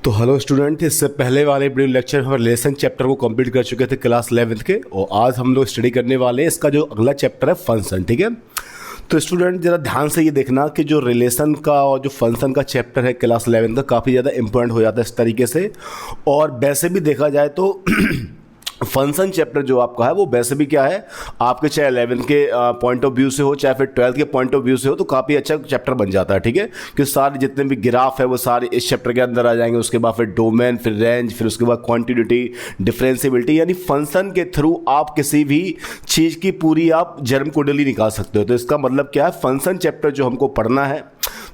तो hello student, इससे पहले वाले वीडियो लेक्चर हम रिलेशन चैप्टर को कंप्लीट कर चुके थे क्लास 11th के, और आज हम लोग स्टडी करने वाले हैं इसका जो अगला चैप्टर है फंक्शन। ठीक है, तो स्टूडेंट ज़रा ध्यान से ये देखना कि जो रिलेशन का और जो फंक्शन का चैप्टर है क्लास 11 का काफ़ी ज़्यादा इंपॉर्टेंट हो जाता है इस तरीके से। और वैसे भी देखा जाए तो फंक्शन चैप्टर जो आपका है वो वैसे भी क्या है, आपके चाहे 11 के पॉइंट ऑफ व्यू से हो चाहे फिर 12 के पॉइंट ऑफ व्यू से हो, तो काफ़ी अच्छा चैप्टर बन जाता है। ठीक है, कि सारे जितने भी ग्राफ है वो सारे इस चैप्टर के अंदर आ जाएंगे। उसके बाद फिर डोमेन, फिर रेंज, फिर उसके बाद क्वांटिटी, डिफरेंशिएबिलिटी, यानी फंक्शन के थ्रू आप किसी भी चीज़ की पूरी आप जन्म कुंडली निकाल सकते हो। तो इसका मतलब क्या है, फंक्शन चैप्टर जो हमको पढ़ना है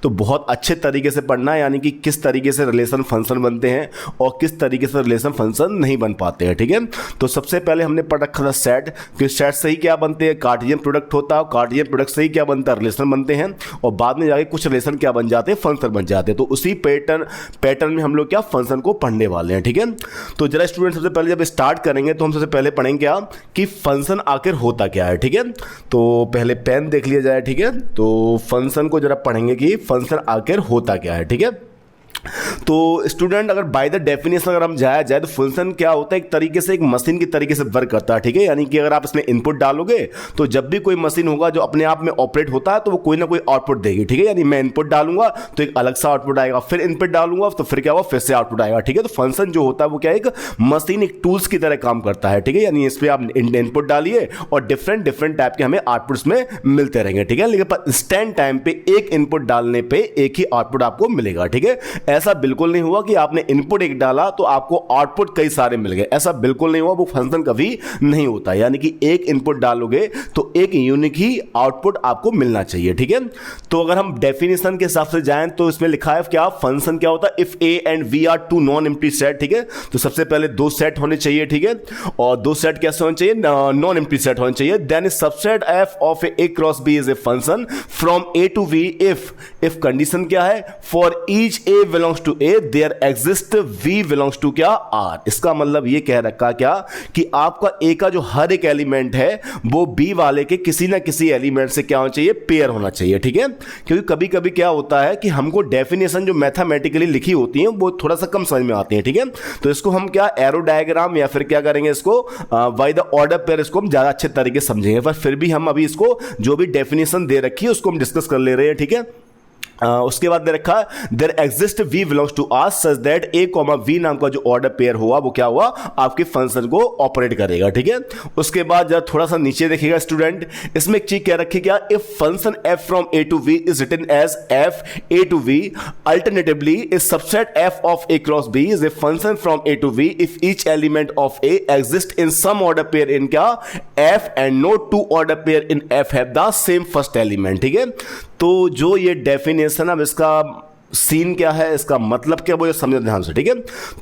तो बहुत अच्छे तरीके से पढ़ना है, यानी कि किस तरीके से रिलेशन फंक्शन बनते हैं और किस तरीके से रिलेशन फंक्शन नहीं बन पाते हैं। ठीक है, तो सबसे पहले हमने पढ़ रखा था सेट, कि सेट से ही क्या बनते हैं, कार्टेशियन प्रोडक्ट होता है, कार्टेशियन प्रोडक्ट से ही क्या बनता है, रिलेशन बनते हैं, और बाद में जाके कुछ रिलेशन क्या बन जाते हैं, फंक्शन बन जाते हैं। तो उसी पैटर्न में हम लोग क्या फंक्शन को पढ़ने वाले हैं। ठीक है, तो जरा स्टूडेंट सबसे पहले जब स्टार्ट करेंगे तो हम सबसे पहले पढ़ेंगे क्या कि फंक्शन आखिर होता क्या है। ठीक है, तो पहले पेन देख लिया जाए। ठीक है, तो फंक्शन को जरा पढ़ेंगे कि फंक्शन आखिर होता क्या है। ठीक है, तो स्टूडेंट अगर बाय द डेफिनेशन अगर हम जाया जाए तो फंक्शन क्या होता है, एक तरीके से एक मशीन की तरीके से वर्क करता है। ठीक है, यानी कि अगर आप इसमें इनपुट डालोगे तो जब भी कोई मशीन होगा जो अपने आप में ऑपरेट होता है तो वो कोई ना कोई आउटपुट देगी। ठीक है, यानी मैं इनपुट डालूंगा तो एक अलग सा आउटपुट आएगा, फिर इनपुट डालूंगा तो फिर क्या होगा, फिर से आउटपुट आएगा। ठीक है, तो फंक्शन जो होता है वो क्या है, एक मशीन, एक टूल्स की तरह काम करता है। ठीक है, यानी इस पर आप इनपुट डालिए और डिफरेंट टाइप के हमें आउटपुट्स में मिलते रहेंगे। ठीक है, लेकिन इंस्टेंट टाइम पे एक इनपुट डालने पे एक ही आउटपुट आपको मिलेगा। ठीक है, ऐसा बिल्कुल नहीं हुआ कि आपने इनपुट एक डाला तो आपको आउटपुट कई सारे मिल गए, ऐसा बिल्कुल नहीं हुआ, वो फंक्शन कभी नहीं होता। यानी कि एक इनपुट डालोगे तो एक यूनिक ही आउटपुट आपको मिलना चाहिए। ठीक है, तो अगर हम डेफिनेशन के हिसाब से जाएं तो इसमें लिखा है क्या, फंक्शन क्या होता है, if A and B are two non empty set. ठीक है, तो सबसे पहले दो सेट होने चाहिए। ठीक है, और दो सेट कैसे होने चाहिए, नॉन एम्प्टी सेट होने चाहिए। Then subset F of A cross B is a function from A to B if condition क्या है, for each a belongs to A there exist v belongs to क्या, R. इसका मतलब ये कह रखा क्या कि आपका ए का जो हर एक एलिमेंट है वो बी वाले के किसी ना किसी एलिमेंट से क्या होना चाहिए, पेयर होना चाहिए। ठीक है, क्योंकि कभी कभी क्या होता है कि हमको डेफिनेशन जो मैथमेटिकली लिखी होती है वो थोड़ा सा कम समझ में आती है। ठीक है, तो इसको हम क्या एरो डायग्राम या फिर क्या करेंगे, इसको बाय द ऑर्डर पेयर इसको हम ज्यादा अच्छे तरीके से समझेंगे, पर फिर भी हम अभी इसको जो भी डेफिनेशन दे रखी है उसको हम डिस्कस कर ले रहे हैं। ठीक है, उसके बाद दे रखा है there exist v belongs to R such that a comma v नाम का जो ऑर्डर पेयर हुआ वो क्या हुआ, आपके फंक्शन को ऑपरेट करेगा। ठीक है, उसके बाद जब थोड़ा सा नीचे देखिएगा स्टूडेंट, इसमें एक चीज क्या रखी, क्या if function F from A to B is written as F A to B alternatively is subset F of A cross B is a function from A to B if each element of A exist in some order pair in क्या F and no two order pair in F have the same first element. ठीक है, तो जो ये definition, अब इसका scene क्या है, इसका मतलब क्या, वो समझो ध्यान से। ठीक है,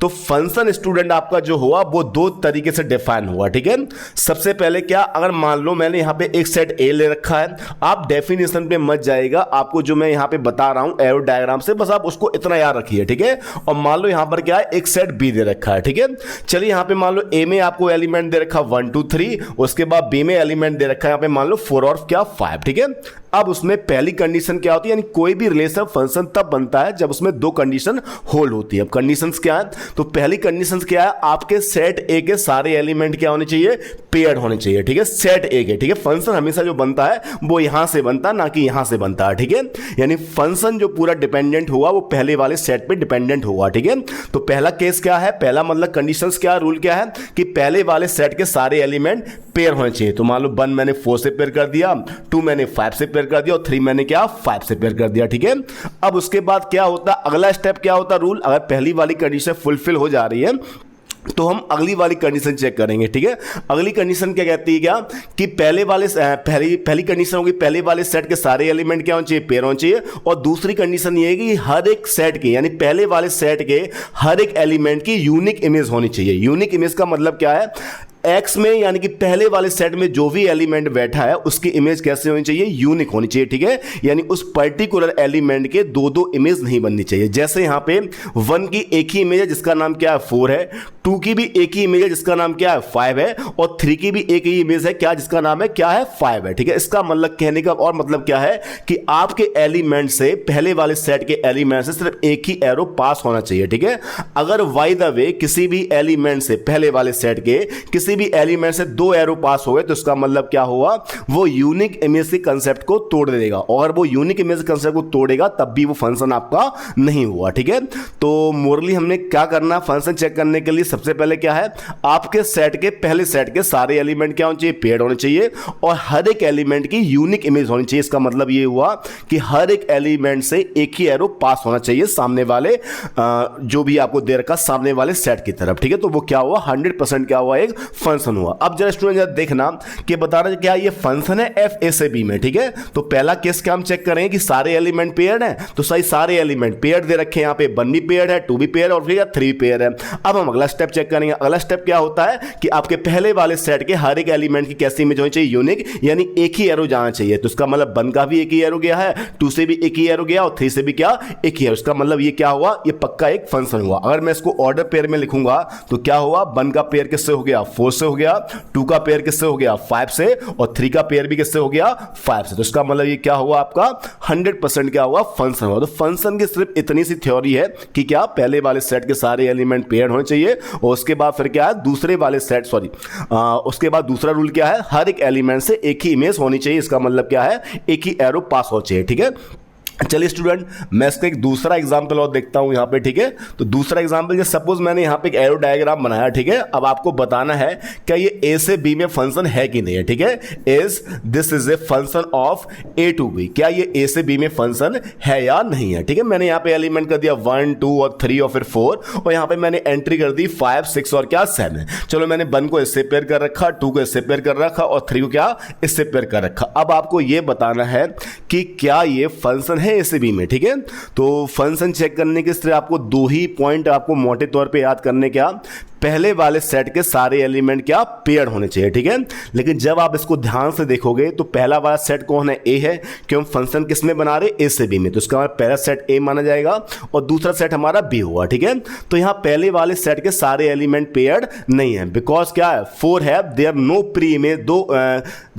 तो फंक्शन स्टूडेंट आपका जो हुआ वो दो तरीके से डिफाइन हुआ। ठीक है, सबसे पहले क्या, अगर मान लो मैंने यहां पे एक सेट ए ले रखा है, आप डेफिनेशन पे मत जाएगा, आपको जो मैं यहां पे बता रहा हूं एरो डायग्राम से बस आप उसको इतना याद रखिए। ठीक है, और मान लो यहां पर क्या है, एक सेट बी दे रखा है। ठीक है, चलिए यहां पे मान लो ए में आपको एलिमेंट दे रखा 1 2 3, उसके बाद बी में एलिमेंट दे रखा है यहां पे मान लो 4 और क्या 5। ठीक है, अब उसमें पहली कंडीशन क्या होती है, यानी कोई भी रिलेशन फंक्शन तब बनता है जब उसमें दो कंडीशन होल्ड होती है। अब कंडीशंस क्या है, तो पहली कंडीशन क्या है, आपके सेट ए के सारे एलिमेंट क्या होने चाहिए, पेयर्ड होने चाहिए। ठीक है, सेट ए के। ठीक है, फंक्शन हमेशा जो बनता है वो यहां से बनता है, ना कि यहां से बनता है। ठीक है, यानी फंक्शन जो पूरा डिपेंडेंट हुआ वो पहले वाले सेट पे डिपेंडेंट हुआ। ठीक है, तो पहला केस क्या है, पहला मतलब कंडीशंस क्या, रूल क्या है कि पहले वाले सेट के सारे एलिमेंट पेयर होने चाहिए। तो मान लो 1 मैंने 4 से पेयर कर दिया, 2 मैंने 5 से पेयर कर दिया और 3 मैंने क्या 5 से पेयर कर दिया। ठीक है, अब उसके बाद क्या होता, अगला स्टेप क्या होता, रूल, अगर पहली वाली कंडीशन फुलफिल हो जा रही है तो हम अगली वाली कंडीशन चेक करेंगे। ठीक है, अगली कंडीशन क्या कहती है, क्या कि पहले वाले पहली कंडीशन होगी पहले वाले सेट के सारे एलिमेंट क्या होने चाहिए, पेयर होने चाहिए, और दूसरी कंडीशन ये है कि हर एक सेट के, यानी पहले वाले सेट के हर एक एलिमेंट की यूनिक इमेज होनी चाहिए। यूनिक इमेज का मतलब क्या है, एक्स में यानी कि पहले वाले सेट में जो भी एलिमेंट बैठा है उसकी इमेज कैसे होनी चाहिए, यूनिक होनी चाहिए, ठीक है। यानी उस पर्टिकुलर एलिमेंट के दो दो इमेज नहीं बननी चाहिए। जैसे यहां पे 1 की एक ही इमेज है जिसका नाम क्या है 4 है, 2 की भी एक ही इमेज है जिसका नाम क्या है 5 है, और 3 की भी एक ही इमेज है क्या जिसका नाम है क्या है 5 है, ठीक है। इसका मतलब कहने का और मतलब क्या है कि आपके एलिमेंट से पहले वाले सेट के एलिमेंट से सिर्फ एक ही एरो पास होना चाहिए, ठीक है। अगर बाय द वे किसी भी एलिमेंट से पहले वाले सेट के किसी भी एलिमेंट से 2 एरो पास हो गए तो इसका मतलब क्या हुआ, वो यूनिक इमेज के कंसेप्ट को तोड़ देगा, और वो यूनिक इमेज कंसेप्ट को तोड़ेगा तब भी वो फंक्शन आपका नहीं हुआ, ठीक है। तो मोरली हमने क्या करना, फंक्शन चेक करने के लिए सबसे पहले क्या है, आपके सेट के पहले सेट के सारे एलिमेंट क्या होने चाहिए, पेयर्ड होने चाहिए, और हर एक एलिमेंट की यूनिक इमेज होनी चाहिए। इसका मतलब ये हुआ कि हर एक एलिमेंट से एक ही एरो पास होना चाहिए सामने वाले जो भी आपको दे रखा सामने वाले सेट की तरफ, ठीक है। तो वो क्या हुआ, 100% क्या हुआ, एक फंक्शन हुआ। अब जरा स्टूडेंट जरा देखना कि बता रहे क्या ये फंक्शन है एफ ए से बी में, ठीक है। तो पहला केस क्या हम चेक करेंगे कि सारे एलिमेंट पेयर्ड हैं, तो सही सारे एलिमेंट पेयर्ड दे रखे हैं, यहाँ पे 1 भी पेयर्ड है, 2 भी पेयर और फिर 3 पेयर है। अब हम अगला स्टेप चेक करेंगे। अगला स्टेप क्या होता है कि आपके पहले वाले सेट के हर एक एलिमेंट की कैसी इमेज होनी चाहिए, यूनिक, यानी एक ही एरो जाना चाहिए। तो इसका मतलब 1 का भी एक ही एरो गया है, 2 से भी एक ही एरो गया और 3 से भी क्या एक ही एरो। इसका मतलब ये क्या हुआ, ये पक्का एक फंक्शन हुआ। अगर मैं इसको ऑर्डर पेयर में लिखूंगा तो क्या हुआ, 1 का पेयर किससे हो गया 4 से हो गया, 2 का पेयर किससे हो गया 5 से, और 3 का पेयर भी किससे हो गया 5 से। तो इसका मतलब ये क्या हुआ आपका 100% क्या हुआ, फंक्शन हुआ। तो फंक्शन की सिर्फ इतनी सी थ्योरी है कि क्या पहले वाले सेट के सारे एलिमेंट पेयर्ड होने चाहिए, और उसके बाद फिर क्या है दूसरे वाले सेट उसके बाद दूसरा रूल क्या है, हर एक एलिमेंट से एक ही इमेज होनी चाहिए। इसका मतलब क्या है, एक ही एरो पास हो चाहिए, ठीक है। चलिए स्टूडेंट, मैं इसका एक दूसरा एग्जांपल और देखता हूं यहां पे, ठीक है। तो दूसरा एग्जांपल, जैसे सपोज मैंने यहां पे एक एरो डायग्राम बनाया, ठीक है। अब आपको बताना है क्या ये ए से बी में फंक्शन है कि नहीं है, ठीक है। This is a function of A to B, क्या ये ए से बी में फंक्शन है या नहीं है, ठीक है। मैंने यहां पे एलिमेंट कर दिया 1 2 और 3 और फिर 4, और यहां पे मैंने एंट्री कर दी 5 6 और क्या 7। चलो मैंने 1 को इससे पेयर कर रखा, 2 को इससे पेयर कर रखा और 3 को क्या इससे पेयर कर रखा। अब आपको यह बताना है कि क्या ये फंक्शन है ए से बी में, ठीक है। तो फंक्शन चेक करने के सिर्फ आपको 2 ही पॉइंट आपको मोटे तौर पे याद करने, क्या पहले वाले सेट के सारे एलिमेंट क्या पेयर्ड होने चाहिए, ठीक है। लेकिन जब आप इसको ध्यान से देखोगे तो पहला वाला सेट कौन है, ए है, क्यों फंक्शन किस में बना रहे, ए से बी में, तो इसका पहला सेट ए माना जाएगा और दूसरा सेट हमारा बी हुआ, ठीक है। तो यहां पहले वाले सेट के सारे एलिमेंट पेयर्ड नहीं है, बिकॉज क्या है 4 have there no pre image,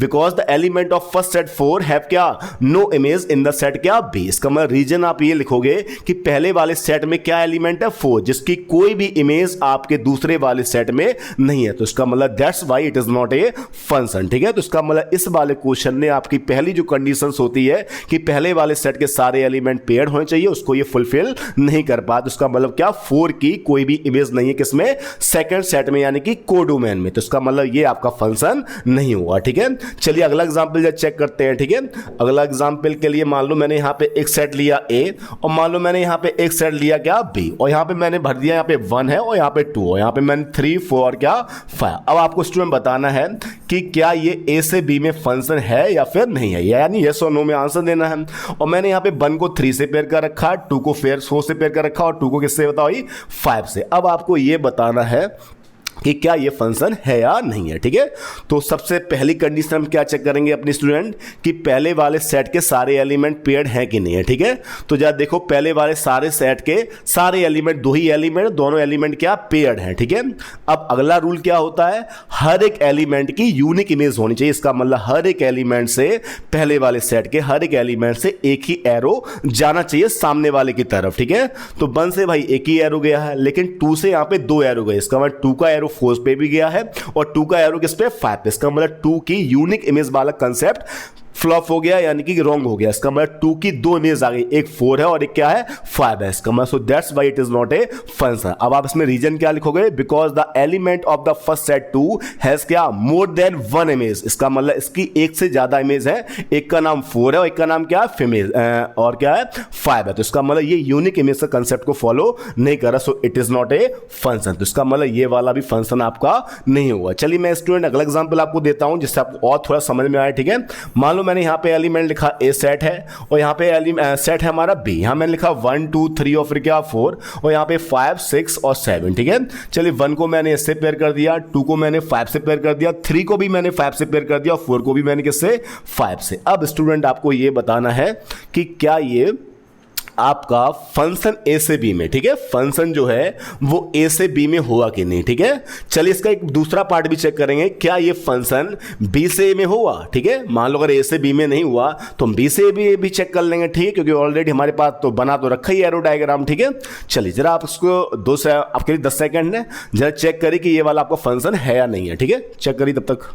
because the element of first set 4 have क्या no image in the set क्या बी। इसका मतलब रीजन आप ये लिखोगे कि पहले वाले सेट में क्या एलिमेंट है 4, जिसकी कोई भी इमेज आपके दूसरे वाले सेट में नहीं है। तो इसका मतलब that's why it is not a function, ठीक है। तो इसका मतलब इस वाले क्वेश्चन ने आपकी पहली जो कंडीशंस होती है कि पहले वाले सेट के सारे एलिमेंट पेयर्ड होने चाहिए, उसको ये फुलफिल नहीं कर पाया। तो इसका मतलब क्या 4 की कोई भी इमेज नहीं है किसमें, सेकंड सेट में यानी कि कोडोमेन में। तो इसका मतलब ये आपका फंक्शन नहीं हुआ, ठीक है। चलिए अगला एग्जांपल चेक करते हैं, ठीक है। अगला एग्जांपल के लिए मान लो मैंने यहां पे एक सेट लिया ए, और मान लो मैंने यहां पे एक सेट लिया क्या बी, और यहां पे मैंने भर दिया, यहां पे 1 है और यहां पे 2 और यहां पे मैंने 3 4 क्या 5। अब आपको स्टूडेंट बताना है कि क्या ये ए से बी में फंक्शन है या फिर नहीं है, यानी यस और नो में आंसर देना है। और मैंने यहां पे 1 को 3 से पेयर कर रखा, 2 को 4 से पेयर कर रखा और 2 को किससे बताओ 5 से। अब आपको ये बताना है कि क्या ये फंक्शन है या नहीं है, ठीक है। तो सबसे पहली कंडीशन हम क्या चेक करेंगे अपने स्टूडेंट कि पहले वाले सेट के सारे एलिमेंट पेयर्ड हैं कि नहीं है, ठीक है। तो जरा देखो पहले वाले सारे सेट के सारे एलिमेंट, 2 ही एलिमेंट, दोनों एलिमेंट क्या पेयर्ड हैं, ठीक है। अब अगला रूल क्या होता है, हर एक एलिमेंट की यूनिक इमेज होनी चाहिए। इसका मतलब हर एक एलिमेंट से, पहले वाले सेट के हर एक एलिमेंट से एक ही एरो जाना चाहिए सामने वाले की तरफ, ठीक है। तो 1 से भाई एक ही एरो गया है, लेकिन 2 से यहां पे 2 एरो गए। इसका मतलब 2 का एरो 4 पे भी गया है और 2 का एरो किस पे 5 पे। इसका मतलब 2 की यूनिक इमेज वाला कंसेप्ट फ्लॉप हो गया, यानी कि रॉन्ग हो गया। इसका मतलब 2 की 2 इमेज आ गई, एक 4 है और एक क्या है 5 है। इसका मतलब सो that's why it is not a function. अब आप इसमें रीजन क्या लिखोगे, because the element of the first set 2 has क्या मोर देन 1 इमेज। इसका मतलब इसकी एक से ज्यादा इमेज है, एक का नाम 4 है और एक का नाम क्या है फीमेल और क्या है 5 है। तो इसका मतलब ये यूनिक इमेज का कंसेप्ट को फॉलो नहीं कर रहा, so it is not a function. तो इसका मतलब ये वाला भी फंक्शन आपका नहीं हुआ। चलिए मैं स्टूडेंट अगला एग्जांपल आपको देता हूं जिससे आपको और थोड़ा समझ में आए, ठीक है। मान लो मैंने यहाँ पे एलिमेंट लिखा ए सेट है और यहाँ पे सेट है हमारा बी, यहाँ मैंने लिखा 1 2 3 और फिर क्या 4 और यहाँ पे 5 6 और 7, ठीक है। चलिए 1 को मैंने इससे पेयर कर दिया, 2 को मैंने 5 से पेयर कर दिया, 3 को भी मैंने 5 से पेयर कर दिया और 4 को भी मैंने किससे 5 से। अब स्टूडेंट आपको ये बताना है कि क्या ये आपका फंक्शन ए से बी में, ठीक है, फंक्शन जो है वो ए से बी में हुआ कि नहीं, ठीक है। चलिए इसका एक दूसरा पार्ट भी चेक करेंगे, क्या ये फंक्शन बी से ए में हुआ, ठीक है। मान लो अगर ए से बी में नहीं हुआ तो हम बी से ए भी चेक कर लेंगे, ठीक है, क्योंकि ऑलरेडी हमारे पास तो बना तो रखा ही एरो डायग्राम, ठीक है। चलिए जरा आप इसको आपके लिए 10 सेकंड है, जरा चेक करिए कि ये वाला आपका फंक्शन है या नहीं है, ठीक है। चेक करिए तब तक।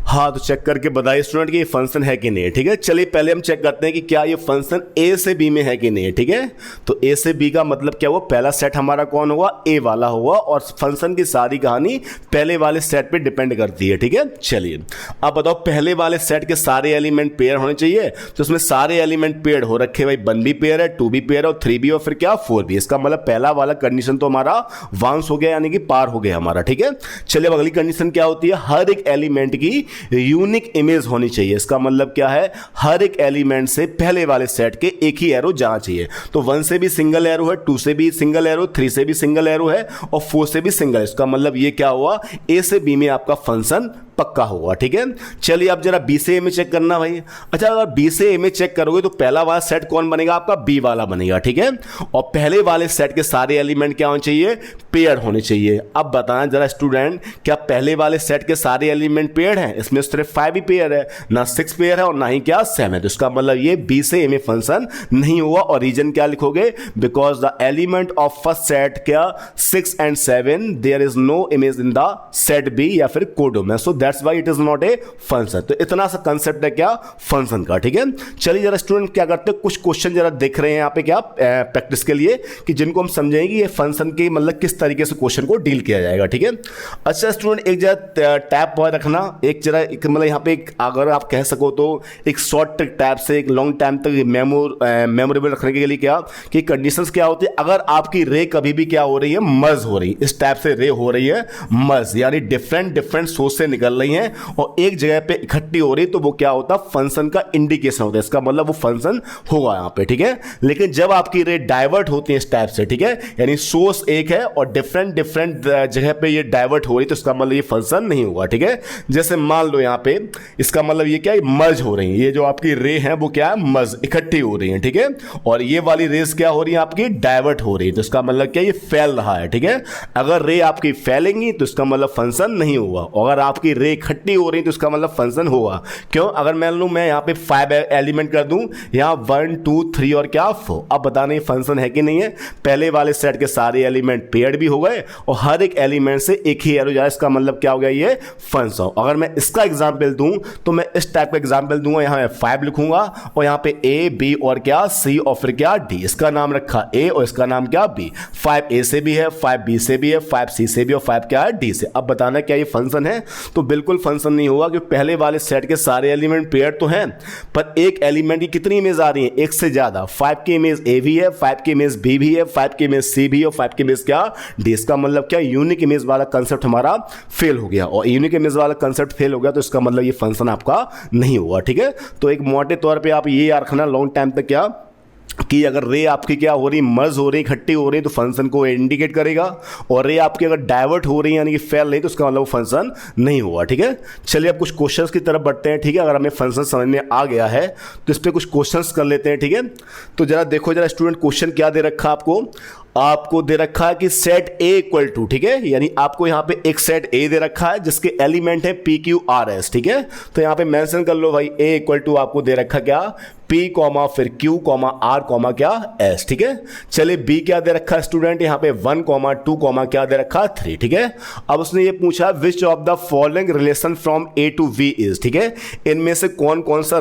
हाँ तो चेक करके बताइए स्टूडेंट कि ये फंक्शन है कि नहीं है, ठीक है। चलिए पहले हम चेक करते हैं कि क्या ये फंक्शन ए से बी में है कि नहीं है, ठीक है। तो ए से बी का मतलब क्या हुआ, पहला सेट हमारा कौन हुआ, ए वाला हुआ और फंक्शन की सारी कहानी पहले वाले सेट पे डिपेंड करती है, ठीक है। चलिए अब बताओ पहले वाले सेट के सारे एलिमेंट पेयर होने चाहिए, तो उसमें सारे एलिमेंट पेयर हो रखे भाई, 1 भी पेयर है, 2 भी पेयर है और 3 भी और फिर क्या 4 भी। इसका मतलब पहला वाला कंडीशन तो हमारा वांस हो गया, यानी कि पार हो गया हमारा, ठीक है। चलिए अब अगली कंडीशन क्या होती है, हर एक एलिमेंट की यूनिक इमेज होनी चाहिए। इसका मतलब क्या है, हर एक एलिमेंट से पहले वाले सेट के एक ही एरो जाना चाहिए। तो 1 से भी सिंगल एरो है, 2 से भी सिंगल एरो, 3 से भी सिंगल एरो है और 4 से भी सिंगल। इसका मतलब ये क्या हुआ, ए से बी में आपका फंक्शन पक्का होगा, ठीक है। चलिए अब जरा बी से ए में चेक करना भाई। अच्छा अगर बी से ए में चेक करोगे तो पहला वाला सेट कौन बनेगा, आपका बी वाला बनेगा, ठीक है। और पहले वाले सेट के सारे एलिमेंट क्या होने चाहिए, पेयर होने चाहिए। अब बताएं जरा स्टूडेंट, क्या पहले वाले सेट के सारे एलिमेंट पेयर हैं, इसमें सिर्फ 5 ही पेयर है, ना 6 पेयर है और ना ही क्या 7 है। तो इसका मतलब ये बी से ए में फंक्शन नहीं हुआ। और रीजन क्या लिखोगे, because the element of first set क्या 6 and 7 there is no image in the set B या फिर कोडो में, so that's why it is not a function. तो इतना सा कंसेप्ट है क्या फंक्शन का, ठीक है। चलिए जरा स्टूडेंट क्या करते हैं, कुछ क्वेश्चन जरा देख रहे हैं यहाँ पे क्या प्रैक्टिस के लिए, कि जिनको हम समझेंगे कि ये फंक्शन के मतलब किस तरीके से क्वेश्चन को डील किया जाएगा, ठीक है। अच्छा स्टूडेंट एक जरा टैप पर रखना, एक जरा मतलब यहाँ पे एक अगर आप कह सको तो एक शॉर्ट टैप से एक लॉन्ग टाइम तक मेमोरेबल रखने के लिए क्या कि कंडीशंस क्या होती है, अगर आपकी रे कभी भी क्या हो रही है, मर्ज हो रही है, इस टाइप से रे हो रही है मर्ज, यानी डिफरेंट सोर्स से निकल रही हैं और एक जगह पे इकट्ठी हो रही, तो वो क्या होता है, फंक्शन का इंडिकेशन होता है। इसका मतलब वो फंक्शन होगा यहाँ पे, ठीक है। लेकिन जब आपकी रे डाइवर्ट होती है इस टाइप से, ठीक है, यानी सोर्स एक है और डिफरेंट जगह पे ये डाइवर्ट हो रही, तो इसका मतलब ये फंक्शन नहीं होगा, ठीक है। जैसे मान लो यहाँ पे इसका मतलब ये क्या है, मर्ज हो रही है, ये जो आपकी रे है वो क्या है, मर्ज इकट्ठी हो रही है, ठीक है। और ये वाली रेस क्या हो रही है, आपकी डाइवर्ट हो रही है, तो इसका मतलब क्या, ये फैल रहा है, ठीक है। अगर रे आपकी फैलेंगी तो इसका मतलब फंक्शन नहीं होगा, और अगर आपकी रे इकट्ठी हो रही है तो इसका मतलब फंक्शन होगा। क्यों, अगर मान लूं मैं यहाँ पे 5 एलिमेंट कर दूं, यहाँ 1 2 3 और क्या 4, अब बताने फंक्शन है कि नहीं है। पहले वाले सेट के सारे एलिमेंट पेयर्ड भी हो गए और हर एक एलिमेंट से एक ही एरो जाए, इसका मतलब क्या हो गया, ये फंक्शन। अगर मैं इसका एग्जाम्पल दूं तो मैं इस टाइप का एग्जाम्पल दूंगा, यहाँ मैं 5 लिखूंगा और यहाँ पे ए बी और क्या सी और फिर क्या डी, इसका नाम रखा ए और इसका नाम क्या बी। 5 ए से भी है, 5 बी से भी है, 5 सी से भी और 5 क्या है डी से। अब बताना क्या ये फंक्शन है, तो बिल्कुल फंक्शन नहीं होगा, क्योंकि पहले वाले सेट के सारे एलिमेंट पेयर तो हैं, पर एक एलिमेंट की कितनी इमेज आ रही है, एक से ज्यादा। 5 की इमेज ए भी है, 5 की इमेज बी भी है, 5 की इमेज सी भी है और 5 की इमेज क्या डी। इसका मतलब क्या, यूनिक इमेज वाला कंसेप्ट हमारा फेल हो गया, और यूनिक इमेज वाला कंसेप्ट फेल हो गया तो इसका मतलब ये फंक्शन आपका नहीं हुआ, ठीक है। तो एक मोटे तौर पे आप ये याद रखना लॉन्ग टाइम तक क्या, कि अगर रे आपकी क्या हो रही, मर्ज हो रही, इकट्ठी हो रही, तो फंक्शन को इंडिकेट करेगा, और रे आपकी अगर डाइवर्ट हो रही है यानी कि फेल रही, तो उसका मतलब फंक्शन नहीं हुआ, ठीक है। चलिए अब कुछ क्वेश्चंस की तरफ बढ़ते हैं, ठीक है। अगर हमें फंक्शन समझ में आ गया है तो इस पर कुछ क्वेश्चंस कर लेते हैं, ठीक है। तो जरा देखो जरा स्टूडेंट, क्वेश्चन क्या दे रखा आपको दे रखा है कि सेट ए इक्वल टू, ठीक है, यानी आपको यहां पे एक सेट ए दे रखा है जिसके एलिमेंट है पी क्यू आर एस, ठीक है। तो यहां पे मेंशन कर लो भाई, ए इक्वल टू आपको दे रखा क्या, P कॉमा फिर Q कॉमा R कॉमा क्या S, ठीक है। चलिए B क्या दे रखा है स्टूडेंट, यहाँ पे 1 कॉमा 2 कॉमा क्या दे रखा 3, ठीक है। अब उसने ये पूछा which of the following relation from A to V इज, ठीक है। इनमें से कौन कौन से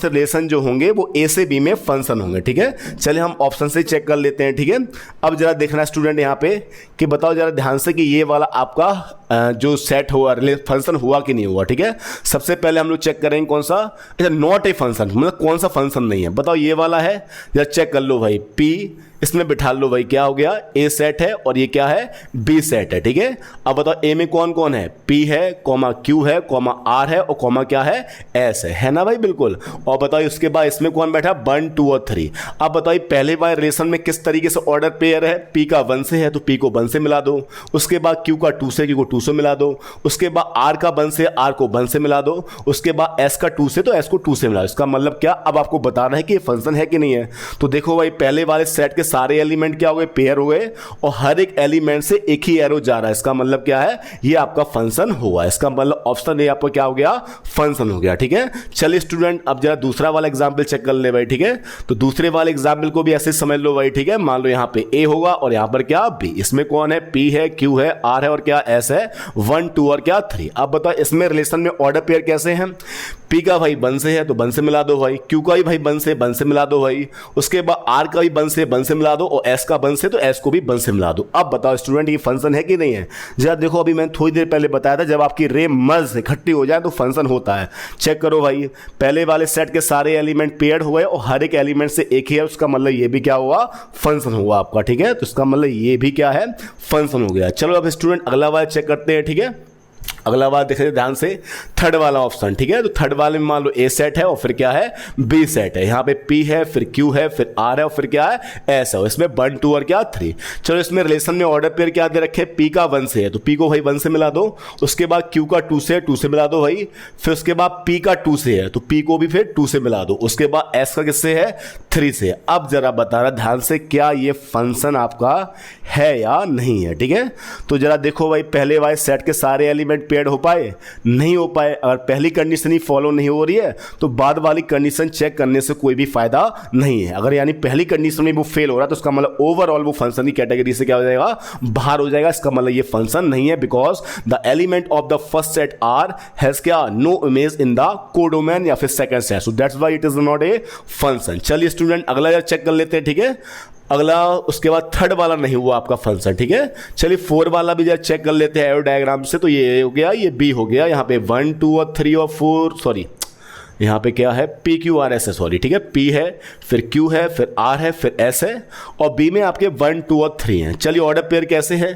रिलेशन जो होंगे वो A से B में फंक्शन होंगे, ठीक है। चलिए हम ऑप्शन से चेक कर लेते हैं, ठीक है। अब जरा देखना स्टूडेंट यहाँ पे कि बताओ जरा ध्यान से कि ये वाला आपका जो सेट हुआ फंक्शन हुआ कि नहीं हुआ, ठीक है। सबसे पहले हम लोग चेक करेंगे कौन सा, नॉट ए फंक्शन, मतलब कौन सा फंक्शन नहीं है। बताओ ये वाला है, जरा चेक कर लो भाई, P इसमें बिठा लो भाई, क्या हो गया A सेट है और ये क्या है B सेट है, ठीक है। अब बताओ A में कौन कौन है, P है कॉमा Q है कॉमा R है और कॉमा क्या है S है ना भाई, बिल्कुल। और बताओ उसके बाद इसमें कौन बैठा 1 2 और 3। अब बताओ पहले वाले रिलेशन में किस तरीके से ऑर्डर पेयर है, P का 1 से है तो P को 1 से मिला दो, उसके बाद Q का 2 से Q को 2 से मिला दो, उसके बाद R का 1 से R को 1 से मिला दो, उसके बाद S का 2 से तो S को 2 से मिला दो। इसका मतलब क्या, अब आपको बताना है कि ये फंक्शन है कि नहीं है। तो देखो भाई पहले वाले सेट के सारे एलिमेंट क्या हो गए, पेयर हो गए और हर एक एलिमेंट से एक ही एरो जा रहा है। इसका मतलब क्या है, ये आपका फंक्शन हुआ। इसका मतलब ऑप्शन ए आपको क्या हो गया, फंक्शन हो गया, ठीक है। चलिए स्टूडेंट अब जरा दूसरा वाला एग्जांपल चेक कर ले भाई, ठीक है। तो दूसरे वाले एग्जांपल को भी ऐसे समझ लो भाई, ठीक है। मान लो यहाँ पे ए होगा और यहाँ पर क्या B, इसमें कौन है P है Q है R है और क्या S है 1 2 और क्या 3। अब बताओ इसमें रिलेशन में ऑर्डर पेयर कैसे हैं, P का भाई 1 से है तो 1 से मिला दो भाई, Q का भी भाई 1 से मिला दो भाई, उसके बाद R का भी 1 से मिला दो और S का 1 से तो S को भी 1 से मिला दो। अब बताओ स्टूडेंट ये फंक्शन है कि नहीं है। जरा देखो अभी मैंने थोड़ी देर पहले बताया था जब आपकी रे मर्ज इकट्ठी हो जाए तो फंक्शन होता है। चेक करो भाई पहले वाले सेट के सारे एलिमेंट पेयर्ड हुए और हर एक एलिमेंट से एक ही है, उसका मतलब ये भी क्या हुआ, फंक्शन हुआ आपका, ठीक है। तो इसका मतलब ये भी क्या है, फंक्शन हो गया। चलो अब स्टूडेंट अगला वाला चेक करते हैं, ठीक है। अगला बात देख रहे ध्यान से, थर्ड वाला ऑप्शन, ठीक है। तो थर्ड वाले में मान लो A सेट है और फिर क्या है B सेट है, यहाँ पे P है फिर Q है फिर R है और फिर क्या है S है, इसमें 1 2 और क्या 3। चलो इसमें रिलेशन में ऑर्डर पेयर क्या दे रखे, P का 1 से है तो P को भाई 1 से मिला दो, उसके बाद Q का 2 से मिला दो भाई, फिर उसके बाद P का 2 से है तो P को भी फिर 2 से मिला दो, उसके बाद S का किससे है 3 से। अब जरा बताना ध्यान से क्या ये फंक्शन आपका है या नहीं है, ठीक है। तो जरा देखो भाई पहले वाले सेट के सारे एलिमेंट पेयर्ड हो पाए, नहीं हो पाए। अगर पहली कंडीशन ही फॉलो नहीं हो रही है तो बाद वाली कंडीशन चेक करने से कोई भी फायदा नहीं है। अगर यानी पहली कंडीशन में वो फेल हो रहा है तो उसका मतलब ओवरऑल वो फंक्शन की कैटेगरी से क्या हो जाएगा, बाहर हो जाएगा। इसका मतलब ये फंक्शन नहीं है because the element of the first set are has क्या no image in the codomain या फिर second set, so that's why it is not a function. चलिए स्टूडेंट अगला चेक कर लेते हैं, ठीक है। अगला उसके बाद थर्ड वाला नहीं हुआ आपका फंक्शन, ठीक है। चलिए 4 वाला भी जरा चेक कर लेते हैं एरो डायग्राम से। तो ये हो गया, ये B हो गया, यहाँ पे 1 2 और 3 और 4, सॉरी यहाँ पे क्या है P Q R S है, सॉरी, ठीक है। P है फिर Q है फिर R है फिर S है और B में आपके 1 2 और 3 हैं। चलिए ऑर्डर पेयर कैसे है,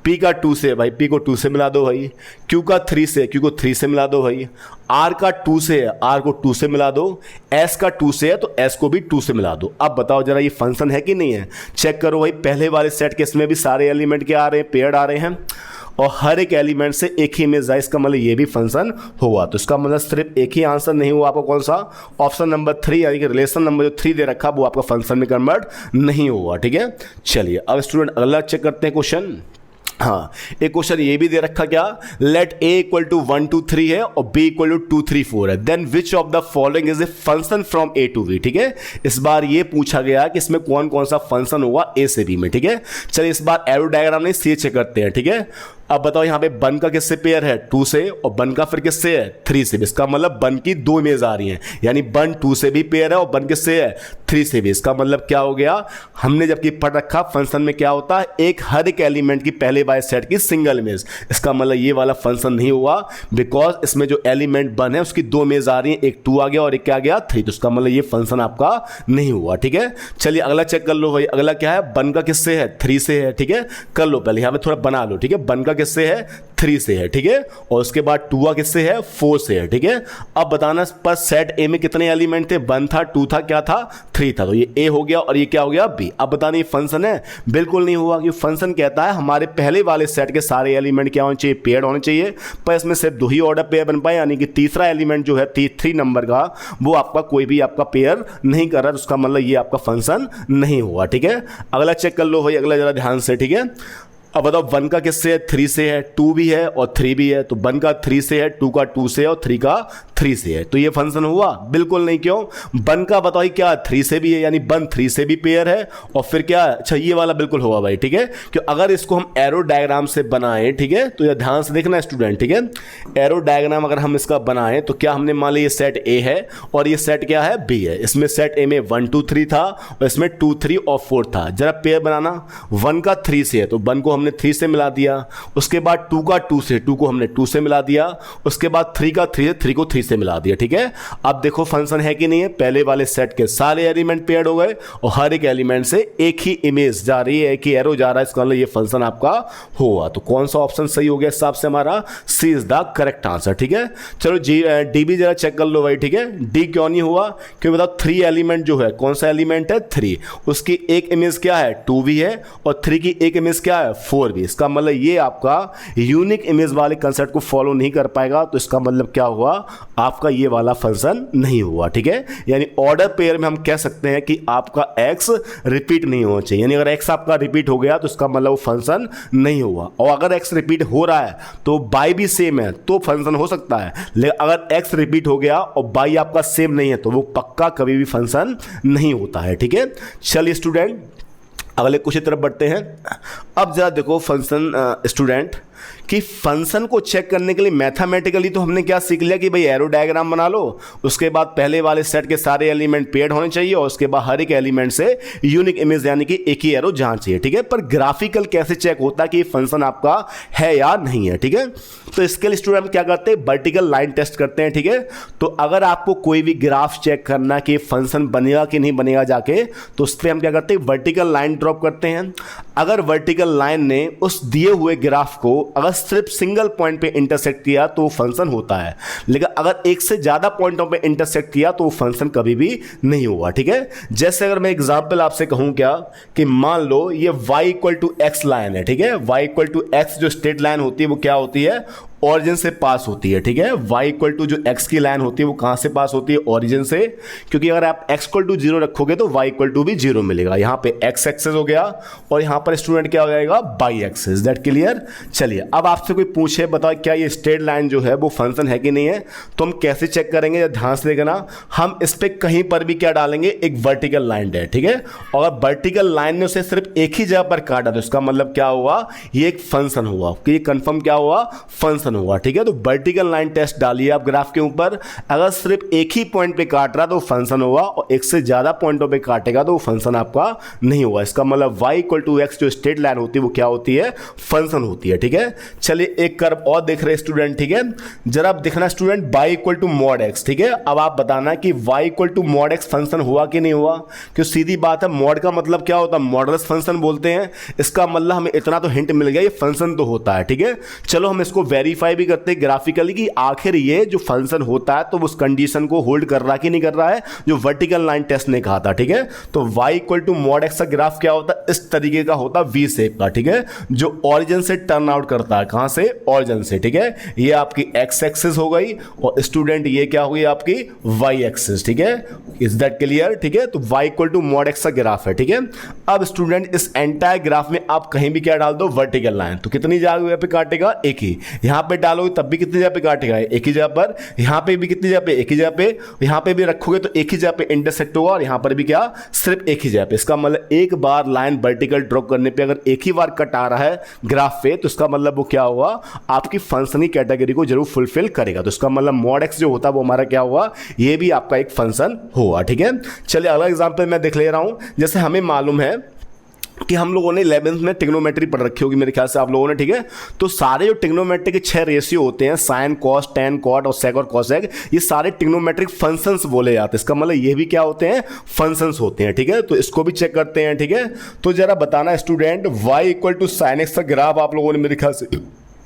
P का 2 से भाई P को 2 से मिला दो भाई, Q का 3 से Q को 3 से मिला दो भाई, R का 2 से है R को 2 से मिला दो, S का 2 से है तो S को भी 2 से मिला दो। अब बताओ जरा ये फंक्शन है कि नहीं है। चेक करो भाई पहले वाले सेट के इसमें भी सारे एलिमेंट क्या आ रहे हैं, पेयर्ड आ रहे हैं और हर एक एलिमेंट से एक ही इमेज है, इसका मतलब ये भी फंक्शन हुआ। तो इसका मतलब सिर्फ एक ही आंसर नहीं हुआ आपको, कौन सा, ऑप्शन नंबर 3 यानी कि रिलेशन नंबर जो 3 दे रखा वो आपका फंक्शन में कन्वर्ट नहीं हुआ, ठीक है। चलिए अब स्टूडेंट अगला चेक करते हैं क्वेश्चन। हाँ एक क्वेश्चन ये भी दे रखा क्या, लेट A इक्वल टू 1 2 3 है और B इक्वल टू 2 3 4 है, then which of the following is a function from A to B, ठीक है। इस बार ये पूछा गया कि इसमें कौन कौन सा फंक्शन होगा A से B में, ठीक है। चलिए इस बार एरो डायग्राम नहीं से चेक करते हैं, ठीक है। अब बताओ यहाँ पे 1 का किससे पेयर है 2 से और 1 का फिर किससे है 3 से। इसका मतलब 1 की 2 इमेज आ रही हैं, यानी 1 2 से भी पेयर है और 1 किससे है 3 से भी। इसका मतलब क्या हो गया, हमने जबकि पढ़ रखा फंक्शन में क्या होता है, एक हर एक एलिमेंट की पहले बाय सेट की सिंगल इमेज। इसका मतलब ये वाला फंक्शन नहीं हुआ बिकॉज इसमें जो एलिमेंट 1 है उसकी 2 इमेज आ रही है, एक 2 आ गया और एक क्या आ गया 3, तो इसका मतलब ये फंक्शन आपका नहीं हुआ, ठीक है। चलिए अगला चेक कर लो भाई, अगला क्या है 1 का किससे है 3 से है, ठीक है। कर लो पहले यहाँ पे थोड़ा बना लो, ठीक है। 1 का किससे है 3 से है, ठीक है। और उसके बाद 2 का किससे है 4 से है, ठीक है। अब बताना पर सेट ए में कितने एलिमेंट थे, 1 था 2 था क्या था 3 था, तो ये ए हो गया और ये क्या हो गया बी। अब बताना ये फंक्शन है, बिल्कुल नहीं हुआ कि फंक्शन कहता है हमारे पहले वाले सेट के सारे एलिमेंट क्या होने चाहिए, पेयर्ड होने चाहिए, पर इसमें सिर्फ 2 ही ऑर्डर पेयर बन पाए, यानी कि तीसरा एलिमेंट जो है 3 नंबर का वो आपका कोई भी आपका पेयर नहीं कर रहा, तो उसका मतलब ये आपका फंक्शन नहीं हुआ, ठीक है। अगला चेक कर लो भाई, अगला जरा ध्यान से, ठीक है। अब बताओ 1 का किससे है, 3 से है, 2 भी है और 3 भी है, तो 1 का 3 से है, 2 का 2 से है और 3 का 3 से है, तो ये फंक्शन हुआ? बिल्कुल नहीं। क्यों? 1 का बताओ क्या 3 से भी है, यानी 1 3 से भी पेयर है, और फिर क्या, अच्छा ये वाला बिल्कुल होगा भाई, ठीक है। कि अगर इसको हम एरो डायग्राम से बनाएं, ठीक है, तो ये ध्यान से देखना स्टूडेंट, ठीक है। एरो डायग्राम अगर हम इसका बनाएं तो क्या हमने मान लिया ये सेट ए है और ये सेट क्या है, बी है। इसमें सेट ए में 1 2 3 था और इसमें 2 3 और 4 था। जरा पेयर बनाना, 1 का 3 से है तो 1 को हमने 3 से मिला दिया, उसके बाद 2 का 2 से, 2 को हमने 2 से मिला दिया, उसके बाद 3 का 3 से 3 को 3 से मिला दिया, ठीक है। अब देखो फंक्शन है कि नहीं है, पहले वाले सेट के सारे एलिमेंट पेयर्ड हो गए और हर एक एलिमेंट से एक ही इमेज जा रही है, एक ही एरो जा रहा है, इसका मतलब ये फंक्शन आपका हुआ। तो कौन सा ऑप्शन सही हो गया हिसाब से, हमारा सी इज द करेक्ट आंसर, ठीक है। चलो डी भी जरा चेक कर लो भाई, ठीक है। डी क्यों नहीं हुआ? क्योंकि बताओ 3 एलिमेंट जो है, कौन सा एलिमेंट है, 3, उसकी एक इमेज क्या है, 2 भी है, और 3 की एक इमेज क्या है, 4 भी। इसका मतलब ये आपका यूनिक इमेज वाले कंसेप्ट को फॉलो नहीं कर पाएगा, तो इसका मतलब क्या हुआ, आपका ये वाला फंक्शन नहीं हुआ, ठीक है। यानी ऑर्डर पेयर में हम कह सकते हैं कि आपका एक्स रिपीट नहीं होना चाहिए, यानी अगर एक्स आपका रिपीट हो गया तो इसका मतलब वो फंक्शन नहीं हुआ। और अगर एक्स रिपीट हो रहा है तो बाई भी सेम है तो फंक्शन हो सकता है, लेकिन अगर एक्स रिपीट हो गया और बाई आपका सेम नहीं है तो वो पक्का कभी भी फंक्शन नहीं होता है, ठीक है। चलिए स्टूडेंट अगले क्वेश्चन तरफ बढ़ते हैं। अब जरा देखो फंक्शन स्टूडेंट कि फंक्शन को चेक करने के लिए मैथमेटिकली तो हमने क्या सीख लिया कि भाई एरो डायग्राम बना लो, उसके बाद पहले वाले सेट के सारे एलिमेंट पेयर्ड होने चाहिए और उसके बाद हर एक एलिमेंट से यूनिक इमेज यानी कि एक ही एरो जाना चाहिए, ठीक है। पर ग्राफिकल कैसे चेक होता है कि फंक्शन आपका है या नहीं है, ठीक है। तो इसके लिए स्टूडेंट क्या करते हैं, वर्टिकल लाइन टेस्ट करते हैं, ठीक है। तो अगर आपको कोई भी ग्राफ चेक करना कि फंक्शन बनेगा कि नहीं बनेगा जाके, तो उस पर हम क्या करते हैं, वर्टिकल लाइन ड्रॉप करते हैं। अगर वर्टिकल लाइन ने उस दिए हुए ग्राफ को अगर सिर्फ सिंगल पॉइंट पे इंटरसेक्ट किया तो फंक्शन होता है, लेकिन अगर एक से ज्यादा पॉइंटों पे इंटरसेक्ट किया तो फंक्शन कभी भी नहीं हुआ, ठीक है। जैसे अगर मैं एग्जांपल आपसे कहूं क्या कि मान लो ये y equal to x line है, ठीक है। y इक्वल टू एक्स जो स्ट्रेट लाइन होती है वो क्या होती है, ओरिजिन से पास होती है, ठीक है। y इक्वल टू जो x की लाइन होती है वो कहां से पास होती है, ओरिजिन से, क्योंकि अगर आप x इक्वल टू 0 रखोगे तो y इक्वल टू भी 0 मिलेगा। यहां पे x एक्सेस हो गया और यहां पर स्टूडेंट क्या हो जाएगा, y एक्सेस। That clear. चलिए अब आपसे कोई पूछे बताओ क्या ये स्ट्रेट लाइन जो है वो फंक्शन है कि नहीं है, तो हम कैसे चेक करेंगे, ध्यान से देखना। हम इस पे कहीं पर भी क्या डालेंगे, एक वर्टिकल लाइन है, ठीक है। और वर्टिकल लाइन ने उसे सिर्फ एक ही जगह पर काटा तो इसका मतलब क्या हुआ, ये एक फंक्शन हुआ, कि ये कंफर्म क्या हुआ, फंक्शन हुआ, ठीक है। तो वर्टिकल लाइन टेस्ट डालिए आप ग्राफ के ऊपर, अगर सिर्फ एक ही पॉइंट पे काट रहा तो फंक्शन होगा और एक से ज्यादा पॉइंटों पे काटेगा तो फंक्शन आपका नहीं हुआ। इसका मतलब y इक्वल टू एक्स जो स्ट्रेट लाइन होती है वो क्या होती है, फंक्शन होती है, ठीक है। चलिए एक कर्व और देख रहे स्टूडेंट, ठीक है। जरा आप देखना student y equal to mod x, ठीक है। अब आप बताना कि y equal to mod x function हुआ कि नहीं हुआ, क्यों सीधी बात है, मॉड का मतलब क्या होता है, मॉडुलस फंक्शन बोलते हैं। इसका मतलब हमें इतना तो हिंट मिल गया ये फंक्शन तो होता है, ठीक है। चलो हम इसको वेरीफाई भी करते हैं ग्राफिकली कि आखिर ये जो फंक्शन होता है तो उस कंडीशन को होल्ड कर रहा कि नहीं कर रहा है जो वर्टिकल लाइन टेस्ट ने कहा था, ठीक है। तो y equal to mod x का ग्राफ क्या होता है, इस तरीके का होता है, वी शेप का, ठीक है, जो ओरिजिन से टर्न आउट करता है, कहां से, ओरिजिन से, ठीक है। ये आपकी x एक्सिस हो गई और स्टूडेंट ये क्या हो गई आपकी y एक्सिस, ठीक है। इज दैट क्लियर, ठीक है। तो y equal to mod x का ग्राफ है, ठीक है। अब स्टूडेंट इस एंटायर ग्राफ में आप कहीं भी क्या डाल दो, वर्टिकल लाइन, तो कितनी जगह पे काटेगा, एक ही। यहां पे डालोगे तब भी कितनी जगह पे काटेगा, एक ही जगह पर। यहां पे भी कितनी जगह पे, एक ही जगह पे। यहां पे भी रखोगे तो एक ही जगह पे इंटरसेक्ट होगा और यहां पर भी क्या, सिर्फ एक ही जगह पे। इसका मतलब एक बार लाइन वर्टिकल ड्रॉप करने पे अगर एक ही बार कट आ रहा है ग्राफ पे तो इसका मतलब वो क्या हुआ, आपकी फंक्शन की कैटेगरी को जरूर फुलफिल करेगा। तो इसका मतलब मॉड एक्स जो होता है वो हमारा क्या हुआ, ये भी आपका एक फंक्शन हुआ, ठीक है। चलिए अगला एग्जांपल मैं देख ले रहा हूं। जैसे हमें मालूम है कि हम लोगों ने 11th में ट्रिग्नोमेट्री पढ़ रखी होगी मेरे ख्याल से आप लोगों ने, ठीक है। तो सारे जो ट्रिग्नोमेट्री के 6 रेशियो होते हैं, साइन, कॉस, टेन, कॉट और सेक और कॉसेक, ये सारे ट्रिग्नोमेट्रिक फंक्शंस बोले जाते हैं। इसका मतलब ये भी क्या होते हैं, फंक्शंस होते हैं, ठीक है। तो इसको भी चेक करते हैं, ठीक है। तो जरा बताना student y equal to sine x का ग्राफ आप लोगों ने मेरे ख्याल से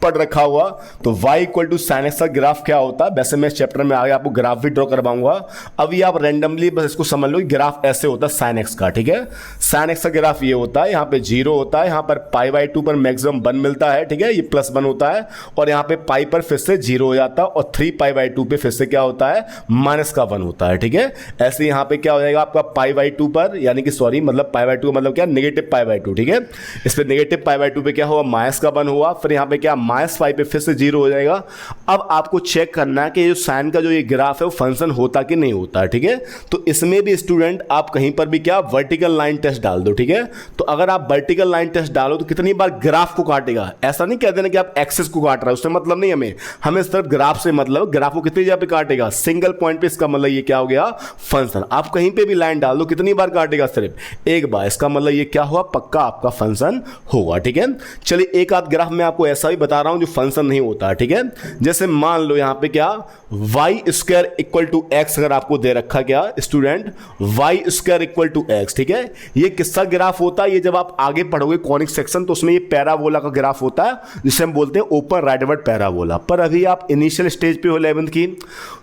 पढ़ रखा हुआ। तो y equal to sine x का ग्राफ क्या होता है, वैसे मैं इस चैप्टर में आगे आपको ग्राफ भी ड्रॉ करवाऊंगा। अभी आप रैंडमली बस इसको समझ लो, ग्राफ ऐसे होता है साइन एक्स का, ठीक है। साइन एक्स का ग्राफ ये होता है, यहाँ पे 0 होता है, यहाँ पर π/2 पर मैक्सिमम 1 मिलता है, ठीक है, ये +1 होता है, और यहाँ पे पाई पर फिर से 0 हो जाता है, और 3π/2 पे फिर से क्या होता है, -1 होता है, ठीक है। ऐसे यहाँ पे क्या हो जाएगा आपका π/2 पर, यानी कि सॉरी मतलब π/2 मतलब क्या, नेगेटिव π/2, ठीक है। इस पे नेगेटिव π/2 पे क्या हुआ, -1 हुआ, फिर यहाँ पे क्या -5 पे फिर से 0 हो जाएगा। अब आपको चेक करना है कि जो साइन का जो ये ग्राफ है वो फंक्शन होता कि नहीं होता है, ठीक है। तो इसमें भी स्टूडेंट आप कहीं पर भी क्या वर्टिकल लाइन टेस्ट डाल दो, ठीक है। तो अगर आप वर्टिकल लाइन टेस्ट डालो तो कितनी बार ग्राफ को काटेगा, ऐसा नहीं कह देना कि आप एक्सिस को काट रहा है, उससे मतलब नहीं, हमें सिर्फ ग्राफ से मतलब ग्राफ को कितनी जगह पे काटेगा, सिंगल पॉइंट पे, इसका मतलब ये क्या हो गया, फंक्शन। आप कहीं पे भी लाइन डाल दो, कितनी बार काटेगा, सिर्फ एक बार, इसका मतलब ये क्या हुआ, पक्का आपका फंक्शन होगा, ठीक है। चलिए एक आध ग्राफ में आपको ऐसा भी बता रहा हूं जो फंक्शन नहीं होता है, ठीक है। जैसे मान लो यहां पे क्या y² इक्वल टू x अगर आपको दे रखा क्या student, y² equal to x, ठीक है। ये किसका ग्राफ होता है, ये जब आप आगे पढ़ोगे कॉनिक सेक्शन तो उसमें ये पैराबोला का ग्राफ होता है, जिसे हम बोलते हैं ओपन राइटवर्ड पैराबोला। पर अभी आप इनिशियल स्टेज पे हो 11th की,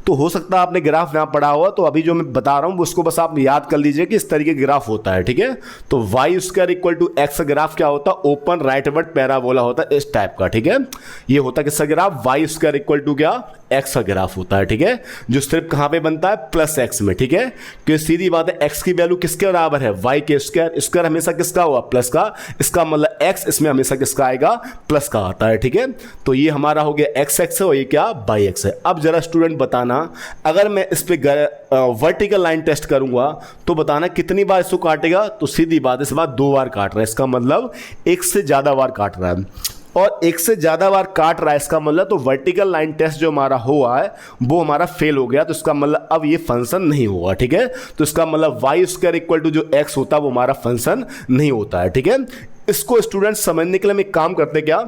तो हो सकता है आपने ग्राफ ना पढ़ा हुआ, तो अभी जो मैं बता रहा हूं उसको बस आप याद कर लीजिए कि इस तरीके का ग्राफ होता है, ठीक है। तो y² equal to x graph क्या होता है, ओपन राइटवर्ड पैराबोला होता है इस टाइप का, ठीक है। ये होता है किसका ग्राफ, y² इक्वल टू क्या, x का ग्राफ होता है, ठीक है, जो सिर्फ कहां पे बनता है, +x में, ठीक है। क्योंकि सीधी बात है x की वैल्यू किसके बराबर है, y के स्क्वायर हमेशा किसका हुआ, प्लस का, इसका मतलब x इसमें हमेशा किसका आएगा, प्लस का आता है, ठीक है। तो ये हमारा हो गया x है और ये क्या y x है। अब जरा स्टूडेंट बताना, अगर मैं इस पे वर्टिकल लाइन टेस्ट करूंगा तो बताना कितनी बार इसको काटेगा, तो सीधी बात इस बार 2 बार काट रहा है, इसका मतलब एक से ज्यादा बार काट रहा है, और एक से ज्यादा बार काट रहा है, इसका मतलब तो वर्टिकल लाइन टेस्ट जो हमारा हुआ है वो हमारा फेल हो गया, तो इसका मतलब अब ये फंक्शन नहीं होगा, ठीक है। तो इसका मतलब y² इक्वल टू जो x होता है वो हमारा फंक्शन नहीं होता है, ठीक है। इसको स्टूडेंट समझने के लिए हम एक काम करते क्या,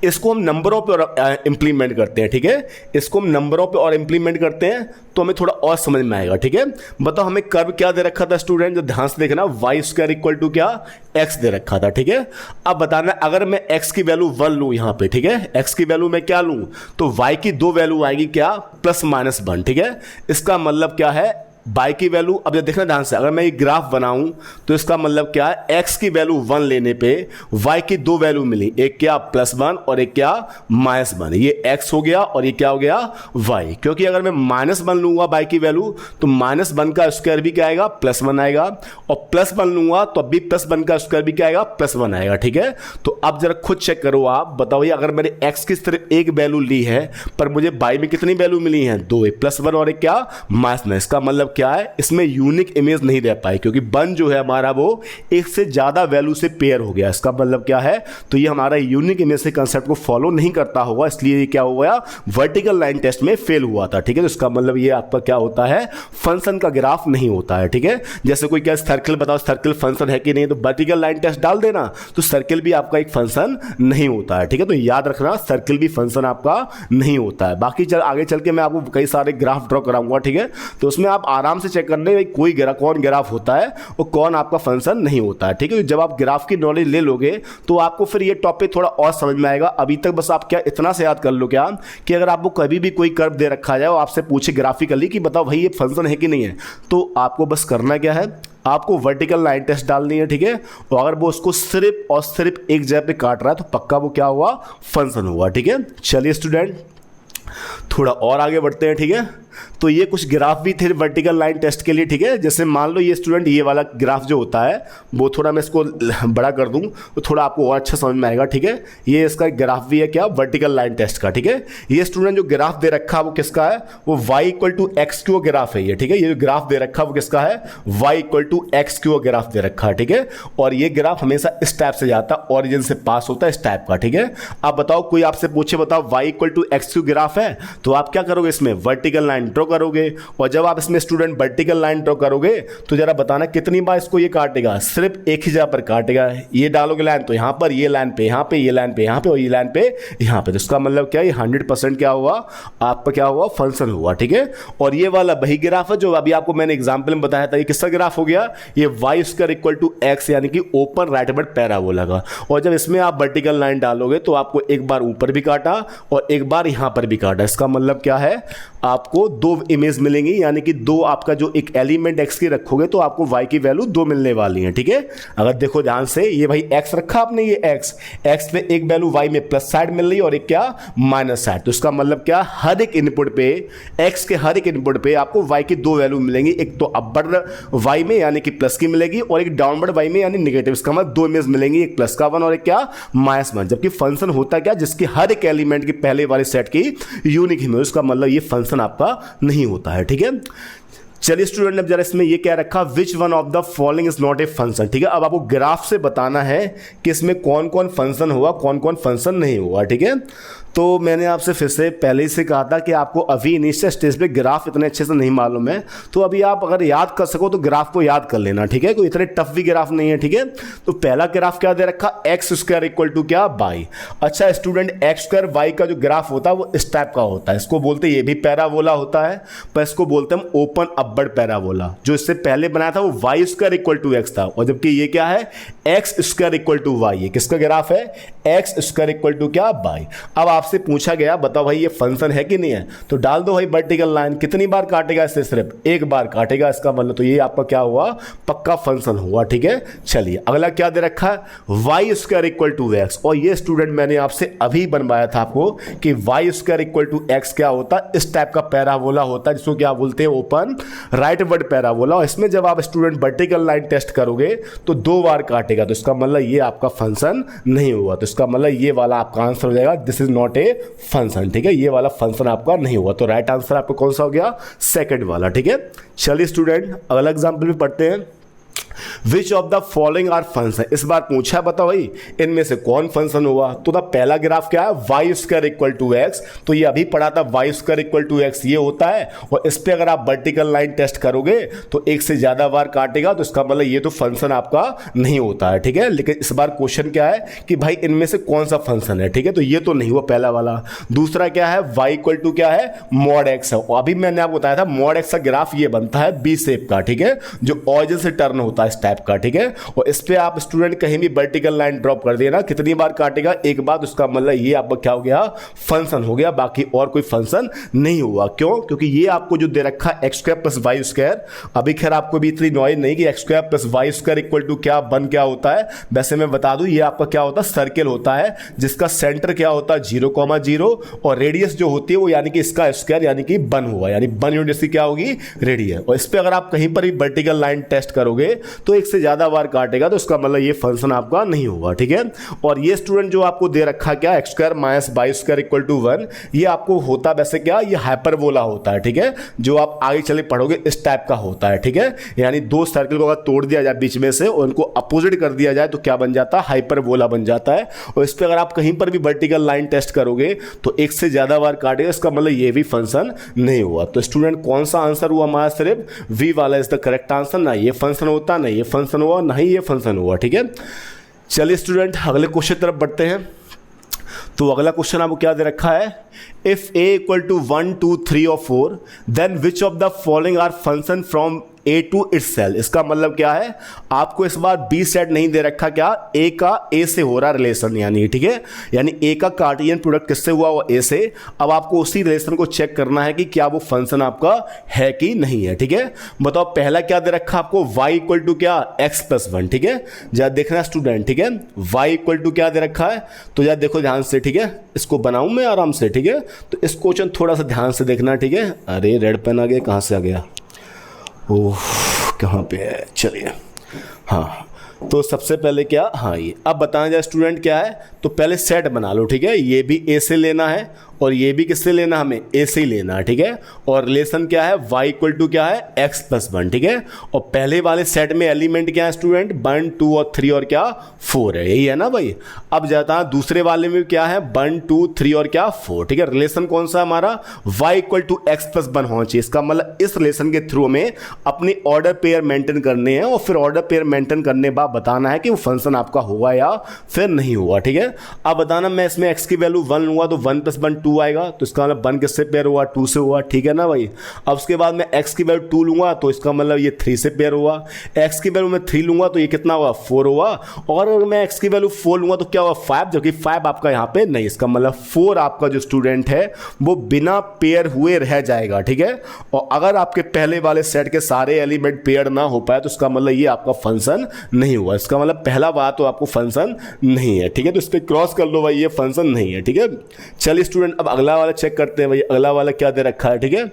इसको हम नंबरों पे और इम्प्लीमेंट करते हैं, ठीक है। इसको हम नंबरों पे और इम्प्लीमेंट करते हैं तो हमें थोड़ा और समझ में आएगा, ठीक है। बताओ हमें कर्व क्या दे रखा था स्टूडेंट, जो ध्यान से देखना, y² इक्वल टू क्या, x दे रखा था, ठीक है। अब बताना अगर मैं x की वैल्यू 1 लूं यहां पे, ठीक है, x की वैल्यू मैं क्या लूं, तो y की 2 वैल्यू आएगी क्या, +-1, ठीक है। इसका मतलब क्या है, y की वैल्यू, अब जब देखना ध्यान से, अगर मैं ये ग्राफ बनाऊं तो इसका मतलब क्या है, x की वैल्यू 1 लेने पे y की 2 वैल्यू मिली, एक क्या +1 और एक क्या -1, ये x हो गया और ये क्या हो गया y। क्योंकि अगर मैं -1 लूंगा y की वैल्यू तो -1 का स्क्वायर भी क्या आएगा, +1 आएगा, और +1 लूंगा तो अब भी +1 का स्क्वायर भी क्या आएगा, +1 आएगा, ठीक है। तो अब जरा खुद चेक करो, आप बताओ ये अगर मैंने x की सिर्फ एक वैल्यू ली है पर मुझे y में कितनी वैल्यू मिली है, 2, +1 और एक क्या -1, इसका मतलब क्या है, इसमें यूनिक इमेज नहीं रह पाई, क्योंकि 1 जो है हमारा वो एक से ज्यादा वैल्यू से पेयर हो गया। इसका मतलब क्या है, तो ये हमारा यूनिक इमेज के कंसेप्ट को फॉलो नहीं करता होगा, इसलिए ये क्या हो गया, वर्टिकल लाइन टेस्ट में फेल हुआ था, ठीक है। तो इसका मतलब ये आपका क्या होता है, फंक्शन का ग्राफ नहीं होता है, ठीक है। जैसे कोई क्या सर्कल बताओ, सर्कल फंक्शन है कि नहीं, तो वर्टिकल लाइन टेस्ट डाल देना, तो सर्कल भी आपका एक फंक्शन नहीं होता है, ठीक है। तो याद रखना, सर्कल भी फंक्शन आपका नहीं होता है। बाकी आगे चल के मैं आपको कई सारे ग्राफ ड्रॉ कराऊंगा, ठीक है। तो उसमें आप आराम से चेक करने कोई कौन ग्राफ होता है और कौन आपका फंक्शन नहीं होता है, ठीक है। जब आप ग्राफ की नॉलेज ले लोगे तो आपको फिर ये टॉपिक थोड़ा और समझ में आएगा। अभी तक बस आप क्या इतना से याद कर लो क्या, कि अगर आपको कभी भी कोई कर्व दे रखा जाए और आपसे पूछे ग्राफिकली कि बताओ भाई ये फंक्शन है कि नहीं है, तो आपको बस करना क्या है, आपको वर्टिकल लाइन टेस्ट डालनी है, ठीक है। और अगर वो उसको सिर्फ और सिर्फ एक जगह पे काट रहा है तो पक्का वो क्या हुआ, फंक्शन हुआ, ठीक है। चलिए स्टूडेंट थोड़ा और आगे बढ़ते हैं, ठीक है। तो ये कुछ ग्राफ भी थे वर्टिकल लाइन टेस्ट के लिए, ठीक है। जैसे मान लो ये स्टूडेंट ये वाला ग्राफ जो होता है वो थोड़ा मैं इसको बड़ा कर दूं तो थोड़ा आपको और अच्छा समझ में आएगा, ठीक है। ये इसका ग्राफ भी है क्या, वर्टिकल लाइन टेस्ट का, ठीक है। ये स्टूडेंट जो ग्राफ दे रखा है वो किसका है, वो y equal to x cube graph है ये, ठीक है। ये जो ग्राफ दे रखा है वो किसका है, y equal to x cube graph दे रखा है, ठीक है। और ये ग्राफ हमेशा इस टाइप से जाता है, ओरिजिन से पास होता है इस टाइप का, ठीक है। आप बताओ, कोई आपसे पूछे बताओ y equal to x cube graph है तो आप क्या करोगे, इसमें वर्टिकल लाइन लाइन ड्रॉ करोगे और जब आप इसमें स्टूडेंट वर्टिकल लाइन ड्रॉ करोगे तो जरा बताना कितनी बार इसको ये काटेगा, सिर्फ एक ही जगह पर काटेगा। ये डालोगे लाइन तो यहाँ पर, ये लाइन पे यहाँ पे, ये लाइन पे यहाँ पे और ये लाइन पे यहाँ पे। तो इसका मतलब क्या, ये 100% क्या हुआ आपका, क्या हुआ, फंक्शन हुआ, ठीक है। और ये वाला वही ग्राफ है जो अभी आपको मैंने एग्जाम्पल में बताया था। ये किसका ग्राफ हो गया, ये y square equal to x यानी कि ओपन राइट वर्ड पैराबोला का। और जब इसमें आप वर्टिकल लाइन डालोगे तो आपको एक बार ऊपर भी काटा और एक बार यहां पर भी काटा। इसका मतलब क्या है, आपको दो इमेज मिलेंगी, यानी कि दो आपका जो एक एलिमेंट एक्स की रखोगे तो आपको वाई की वैल्यू दो मिलने वाली है, ठीक है। अगर देखो ध्यान से, ये भाई एक्स रखा आपने, ये एक्स में एक वैल्यू वाई में प्लस साइड मिल रही है और एक क्या, माइनस साइड। तो इसका मतलब क्या, हर एक इनपुट पे, एक्स के हर एक इनपुट पे आपको वाई की दो वैल्यू मिलेंगी। एक तो अपर वाई में यानी कि प्लस की मिलेगी और एक डाउनवर्ड वाई में यानी नेगेटिव। इसका मतलब दो इमेज मिलेंगी, एक प्लस का 1 और एक क्या, माइनस 1। जबकि फंक्शन होता क्या, जिसकी हर एक एलिमेंट की पहले वाले सेट की यूनिक इमेज, उसका मतलब ये फंक्शन आपका नहीं होता है, ठीक है। चलिए स्टूडेंट, अब जरा इसमें ये क्या रखा, which one of the following is not a function, ठीक है। अब आपको ग्राफ से बताना है कि इसमें कौन कौन फंक्शन हुआ, कौन कौन फंक्शन नहीं हुआ, ठीक है। तो मैंने आपसे फिर से पहले ही से कहा था कि आपको अभी इनिशियल स्टेज पे ग्राफ इतने अच्छे से नहीं मालूम है, तो अभी आप अगर याद कर सको तो ग्राफ को याद कर लेना, ठीक है। कोई इतने टफ भी ग्राफ नहीं है, ठीक है। तो पहला ग्राफ क्या दे रखा, एक्स स्क्वायर इक्वल टू क्या, वाई। अच्छा स्टूडेंट, एक्स स्क्वायर वाई का जो ग्राफ होता है वो इस टाइप का होता है। इसको बोलते हैं, ये भी पैराबोला होता है, पर इसको बोलते हैं हम ओपन अपवर्ड पैराबोला। जो इससे पहले बनाया था वो y square equal to x था, और जबकि ये क्या है, x square equal to y. ये किसका ग्राफ है, एक्स स्क्वायर इक्वल टू क्या, वाई। अब आपसे पूछा गया, बताओ भाई ये फंक्शन है कि नहीं है, तो डाल दो भाई वर्टिकल लाइन। कितनी बार काटेगा, इससे सिर्फ एक बार काटेगा। इसका मतलब तो ये आपका क्या हुआ, पक्का फंक्शन हुआ, ठीक है। चलिए अगला क्या दे रखा है, y square equal to x. और ये स्टूडेंट मैंने आपसे अभी बनवाया था आपको कि y square equal to x क्या होता है, इस टाइप का पैराबोला होता है जिसको क्या बोलते हैं, ओपन राइट वर्ड पैराबोला। और इसमें जब आप स्टूडेंट वर्टिकल लाइन टेस्ट करोगे तो दो बार काटेगा, तो इसका मतलब ये आपका फंक्शन नहीं हुआ। तो इसका मतलब ये वाला आपका आंसर हो जाएगा, this is not a function, ठीक है। ये वाला फंक्शन आपका नहीं हुआ। तो राइट आंसर आपका कौन सा हो गया, सेकंड वाला, ठीक है। चलिए स्टूडेंट अगला एग्जांपल भी पढ़ते हैं। Which of the following are function, इस बार पूछा है, बताओ भाई इनमें से कौन फंक्शन हुआ। तो द पहला ग्राफ क्या है, y square equal to x. तो ये अभी पढ़ा था, y square equal to x ये होता है, और इस पे अगर आप वर्टिकल लाइन टेस्ट करोगे तो एक से ज्यादा बार काटेगा, तो इसका मतलब ये तो फंक्शन आपका नहीं होता है, ठीक है। लेकिन इस बार क्वेश्चन क्या है कि भाई इनमें से कौन सा फंक्शन है, ठीक है। तो ये तो नहीं हुआ पहला वाला। दूसरा क्या है, वाई इक्वल टू क्या है, मॉड एक्स है। अभी मैंने आपको बताया था मॉड एक्स का ग्राफ ये बनता है बी शेप का, ठीक है, जो ऑरिजिन से टर्न होता है इस टाइप का, ठीक है। और इस पे आप स्टूडेंट कहीं भी वर्टिकल लाइन ड्रॉप कर देना, कितनी बार काटेगा, एक बार। उसका मतलब ये आपका क्या हो गया, फंक्शन हो गया, बाकी और कोई फंक्शन नहीं हुआ। क्यों, क्योंकि ये आपको जो दे रखा है x square plus y square, अभी खैर आपको भी इतनी नॉलेज नहीं कि x square plus y square equal to क्या बन क्या होता है। वैसे मैं बता दूं, ये आपका क्या होता है, सर्किल होता है जिसका सेंटर क्या होता है 0,0 और रेडियस जो होती है वो यानी कि इसका स्क्वायर यानी कि बन हुआ, यानी बन यूनिट इसकी क्या होगी, रेडियस। और इस पे अगर आप कहीं पर भी वर्टिकल लाइन टेस्ट करोगे तो एक से ज्यादा बार काटेगा, तो इसका मतलब ये फंक्शन आपका नहीं होगा, ठीक है। और ये स्टूडेंट जो आपको दे रखा क्या, x square minus y square equal to 1, ये आपको होता वैसे क्या, ये हाइपरबोला होता है, ठीक है। जो आप आगे चले पढ़ोगे इस टाइप का होता है, ठीक है। यानी दो सर्कल को अगर तोड़ दिया जाए बीच में से और उनको अपोजिट कर दिया जाए तो क्या बन जाता है, हाइपरबोला बन जाता है। और इस पर अगर आप कहीं पर भी वर्टिकल लाइन टेस्ट करोगे तो एक से ज्यादा बार काटेगा, इसका मतलब ये भी फंक्शन नहीं हुआ। तो स्टूडेंट कौन सा आंसर हुआ हमारा, सिर्फ वी वाला इज द करेक्ट आंसर। ना ये फंक्शन होता, ना ये फंक्शन हुआ, ना ही ये फंक्शन हुआ, ठीक है। चलिए स्टूडेंट अगले क्वेश्चन तरफ बढ़ते हैं। तो अगला क्वेश्चन आपको क्या दे रखा है, इफ ए इक्वल टू 1 2 3 और 4 then which of the following are function from A to itself. इसका मतलब क्या है, आपको इस बार बी सेट नहीं दे रखा, क्या ए का ए से हो रहा रिलेशन, यानी ठीक है, यानी ए का कार्टेशियन प्रोडक्ट किससे हुआ, वो ए से। अब आपको उसी रिलेशन को चेक करना है कि क्या वो फंक्शन आपका है कि नहीं है, ठीक है। बताओ पहला क्या दे रखा आपको, y इक्वल टू क्या, x प्लस 1, ठीक है। जरा देखना स्टूडेंट, ठीक है, y इक्वल टू क्या दे रखा है, तो यार देखो ध्यान से, ठीक है। इसको बनाऊं मैं आराम से, ठीक है। तो इस क्वेश्चन थोड़ा सा ध्यान से देखना, ठीक है। अरे रेड पेन आ गया, कहां से आ गया, ओह कहाँ पे है, चलिए हाँ। तो सबसे पहले क्या, हाँ ये अब बताना जाए स्टूडेंट क्या है, तो पहले सेट बना लो, ठीक है। ये भी ए से लेना है और ये भी किससे लेना, हमें ए से ही लेना है, ठीक है। और रिलेशन क्या है, y इक्वल टू क्या है, x+1, ठीक है। और पहले वाले सेट में एलिमेंट क्या है स्टूडेंट, 1 2 और 3 और क्या 4 है, यही है ना भाई। अब जाता है दूसरे वाले में क्या है, 1 2 3 और क्या 4, ठीक है। रिलेशन कौन सा हमारा, y इक्वल टू x+1 होना चाहिए। इसका मतलब इस रिलेशन के थ्रू में अपनी ऑर्डर पेयर मेंटेन करने हैं और फिर ऑर्डर पेयर मेंटेन करने के बाद बताना है कि वो फंक्शन आपका होगा या फिर नहीं हुआ, ठीक है। अब बताना, मैं इसमें x की वैल्यू 1 लूंगा तो 1 + 1 2 आएगा, तो इसका मतलब 1 किससे पेयर हुआ, 2 से हुआ, ठीक है ना भाई। अब उसके बाद मैं x की वैल्यू 2 लूंगा तो इसका मतलब ये 3 से पेयर हुआ। x की वैल्यू मैं 3 लूंगा तो ये कितना हुआ, 4 हुआ। और अगर मैं x की वैल्यू 4 लूंगा तो क्या हुआ, 5, जबकि 5 आपका यहाँ पे नहीं। इसका मतलब 4 आपका जो स्टूडेंट है वो बिना पेयर हुए रह जाएगा, ठीक है। और अगर आपके पहले वाले सेट के सारे एलिमेंट पेयर ना हो पाए तो इसका मतलब ये आपका फंक्शन नहीं हुआ। इसका मतलब पहला बात तो आपको फंक्शन नहीं है, ठीक है। तो इस पर क्रॉस कर लो भाई, ये फंक्शन नहीं है, ठीक है। चलिए स्टूडेंट अब अगला वाला चेक करते हैं भाई, अगला वाला क्या दे रखा है, ठीक है।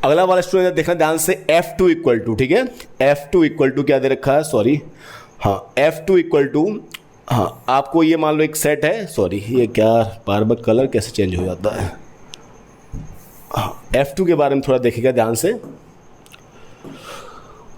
अगला वाला स्टूडेंट देखना ध्यान से, F2 इक्वल टू, ठीक है, F2 इक्वल टू क्या दे रखा है, सॉरी, हाँ F2 इक्वल टू, हाँ आपको ये मान लो एक सेट है, सॉरी ये क्या बार बार कलर कैसे चेंज हो जाता है। हाँ F2 के बारे में थोड़ा देखिएगा ध्यान से।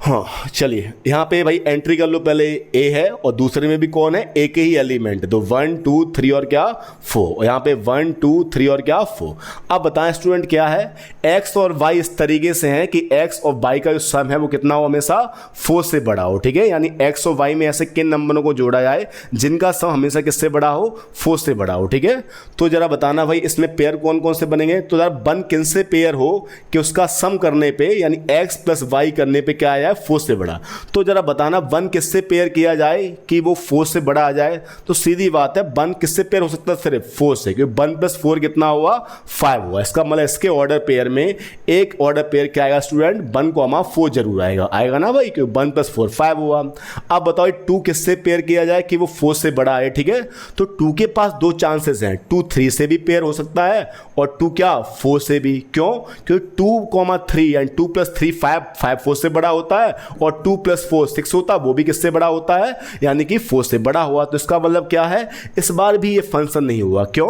हाँ चलिए यहाँ पे भाई एंट्री कर लो, पहले ए है और दूसरे में भी कौन है, ए के ही एलिमेंट, तो 1 2 3 और क्या 4, और यहाँ पे 1 2 3 और क्या 4। अब बताएं स्टूडेंट क्या है, x और y इस तरीके से हैं कि x और y का जो सम है वो कितना हो, हमेशा 4 से बड़ा हो, ठीक है। यानी x और y में ऐसे किन नंबरों को जोड़ा जाए जिनका सम हमेशा किससे बड़ा हो, 4 से बड़ा हो, ठीक है। तो जरा बताना भाई इसमें पेयर कौन कौन से बनेंगे, तो जरा बन किन से पेयर हो कि उसका सम करने पे यानी x + y करने पे क्या आया, 4 से बड़ा। तो जरा बताना 1 किससे पेयर किया जाए कि वो 4 से बड़ा आ जाए, तो सीधी बात है 1 किससे पेयर हो सकता है, सिर्फ 4 से, क्योंकि 1 + 4 कितना हुआ, 5 हुआ। इसका मतलब इसके ऑर्डर पेयर में एक ऑर्डर पेयर क्या आएगा स्टूडेंट, 1, 4 जरूर आएगा, आएगा ना भाई, क्योंकि 1 + 4 5 हुआ। अब बताओ 2 किससे पेयर किया जाए कि वो 4 से बड़ा है, ठीक है। तो 2 के पास 2 चांसेस हैं, 2 3 से भी पेयर हो सकता है और 2 क्या 4 से भी। क्यों, क्योंकि 2, 3 यानी 2 + 3 5, 5 4 से बड़ा होता है और 2 + 4 6 होता है, वो भी किससे बड़ा होता है, यानी कि 4 से बड़ा हुआ। तो इसका मतलब क्या है, इस बार भी ये फंक्शन नहीं हुआ। क्यों,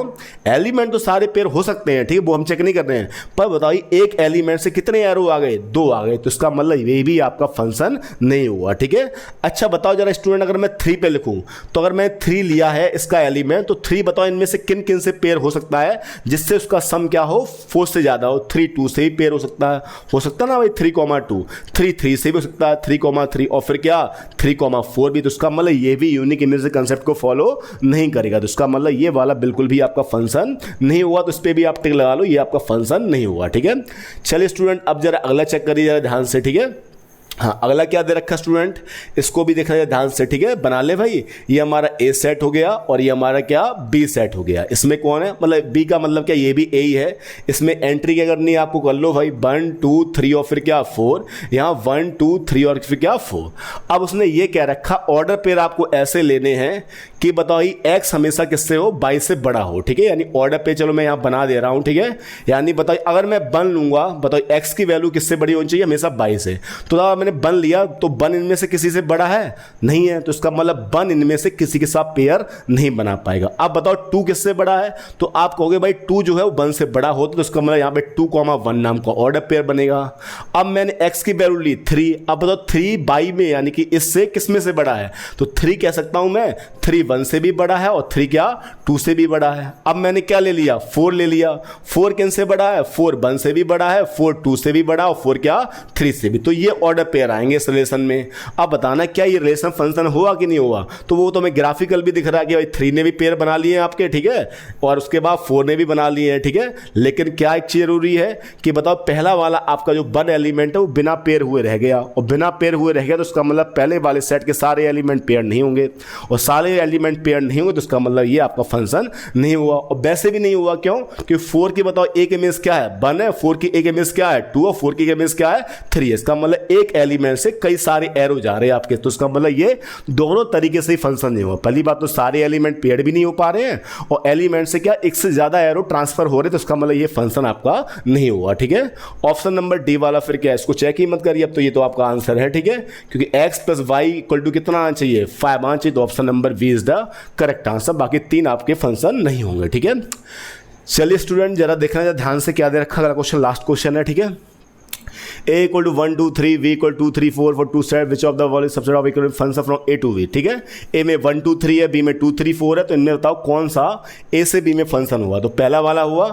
एलिमेंट तो सारे पेयर हो सकते हैं, ठीक है, वो हम चेक नहीं कर रहे हैं, पर बताइए एक एलिमेंट से कितने एरो आ गए, 2 आ गए, तो इसका मतलब ये भी आपका फंक्शन नहीं हुआ, ठीक है। अच्छा बताओ जरा स्टूडेंट, अगर मैं 3 पे लिखूं तो अगर मैं 3 लिया है इसका एलिमेंट, तो 3 बताओ इनमें से किन किन से पेयर हो सकता है जिससे उसका सम क्या हो, 4 से ज्यादा हो। 3 2 से भी पेयर हो सकता है ना भाई, 3, 2, 3 3 से भी हो सकता है, 3, 3 और फिर क्या 3, 4 भी। तो उसका मतलब ये भी यूनिक इमेज कंसेप्ट को फॉलो नहीं करेगा, तो इसका मतलब ये वाला बिल्कुल भी आपका फंक्शन नहीं हुआ। तो इस पे भी आप टिक लगा लो, ये आपका फंक्शन नहीं हुआ, ठीक है। चलिए स्टूडेंट अब जरा अगला चेक करिए जरा ध्यान से, ठीक है। हाँ अगला क्या दे रखा स्टूडेंट, इसको भी देखना है ध्यान से, ठीक है, बना ले भाई। ये हमारा ए सेट हो गया और ये हमारा क्या बी सेट हो गया। इसमें कौन है, मतलब बी का मतलब क्या, ये भी ए ही है। इसमें एंट्री क्या करनी है आपको, कर लो भाई 1 2 3 और फिर क्या 4, यहाँ 1 2 3 और फिर क्या 4। अब उसने ये क्या रखा, ऑर्डर पेयर आपको ऐसे लेने हैं कि बताओ एक्स हमेशा किससे हो, 22 से बड़ा हो, ठीक है। यानी ऑर्डर पे चलो मैं यहाँ बना दे रहा हूँ, ठीक है। यानी बताओ अगर मैं 1 लूंगा, बताओ एक्स की वैल्यू किससे बड़ी होनी चाहिए, हमेशा 22 से। तो मैंने 1 लिया तो 1 इनमें से किसी से बड़ा है नहीं है, तो इसका मतलब 1 इनमें से किसी के साथ पेयर नहीं बना पाएगा। अब बताओ 2 किससे बड़ा है, तो आप कहोगे भाई 2 जो है वो 1 से बड़ा होता, तो इसका मतलब यहाँ पे 2, 1 नाम का ऑर्डर पेयर बनेगा। अब मैंने x की वैल्यू ली 3, अब बताओ 3 22 में यानी कि इससे किसमें से बड़ा है, तो 3 कह सकता हूं मैं, 3 1 से भी बड़ा है और 3 क्या 2 से भी बड़ा है। अब मैंने क्या ले लिया, 4 ले लिया। 4 किन से बड़ा है, 4 1 से भी बड़ा है, 4 2 से भी बड़ा और 4 क्या 3 से भी। तो ये ऑर्डर पेयर आएंगे इस रिलेशन में। अब बताना क्या ये रिलेशन फंक्शन हुआ कि नहीं हुआ, तो वो तो मैं ग्राफिकल भी दिख रहा है कि भाई 3 ने भी पेयर बना लिए हैं आपके, ठीक है, और उसके बाद 4 ने भी बना लिए हैं, ठीक है। लेकिन क्या एक चीज जरूरी है कि बताओ पहला वाला आपका जो 1 एलिमेंट है वो बिना पेयर हुए रह गया, और बिना पेयर हुए रह गया तो उसका मतलब पहले वाले सेट के सारे एलिमेंट पेयर नहीं होंगे, और सारे एलिमेंट पेयर नहीं होंगे तो उसका मतलब ये आपका फंक्शन नहीं हुआ। और वैसे भी नहीं हुआ क्यों, कि 4 की बताओ एक इमेज क्या है 1 है, 4 की एक इमेज क्या है 2 और 4 की इमेज क्या है 3 है। इसका मतलब एक एलिमेंट से कई सारे एरो जा रहे हैं आपके, तो उसका मतलब ये दोनों तरीके से ही फंक्शन नहीं हुआ। पहली बात तो सारे एलिमेंट पेयर भी नहीं हो पा रहे हैं और एलिमेंट से क्या एक से ज्यादा एरो ट्रांसफर हो रहे, तो उसका मतलब ये फंक्शन आपका नहीं हुआ, ठीक है। ऑप्शन नंबर डी वाला फिर क्या है, इसको चेक ही मत करिए, अब तो ये तो आपका आंसर है, ठीक है, क्योंकि x plus y equal to कितना आना चाहिए 5 आना चाहिए, तो option number B is the correct answer. बाकी 3 आपके फंक्शन नहीं होंगे, ठीक है। चलिए स्टूडेंट जरा देखना जरा ध्यान से क्या दे रखा है क्वेश्चन, लास्ट क्वेश्चन है, ठीक है। a equal to 1 2 3 v equal to 2 3 4 for two set which of the following subset of equivalent function from a to v, ठीक है। a में 1 2 3 है, b में 2 3 4 है, तो इनमें बताओ कौन सा a से b में फंक्शन हुआ। तो पहला वाला हुआ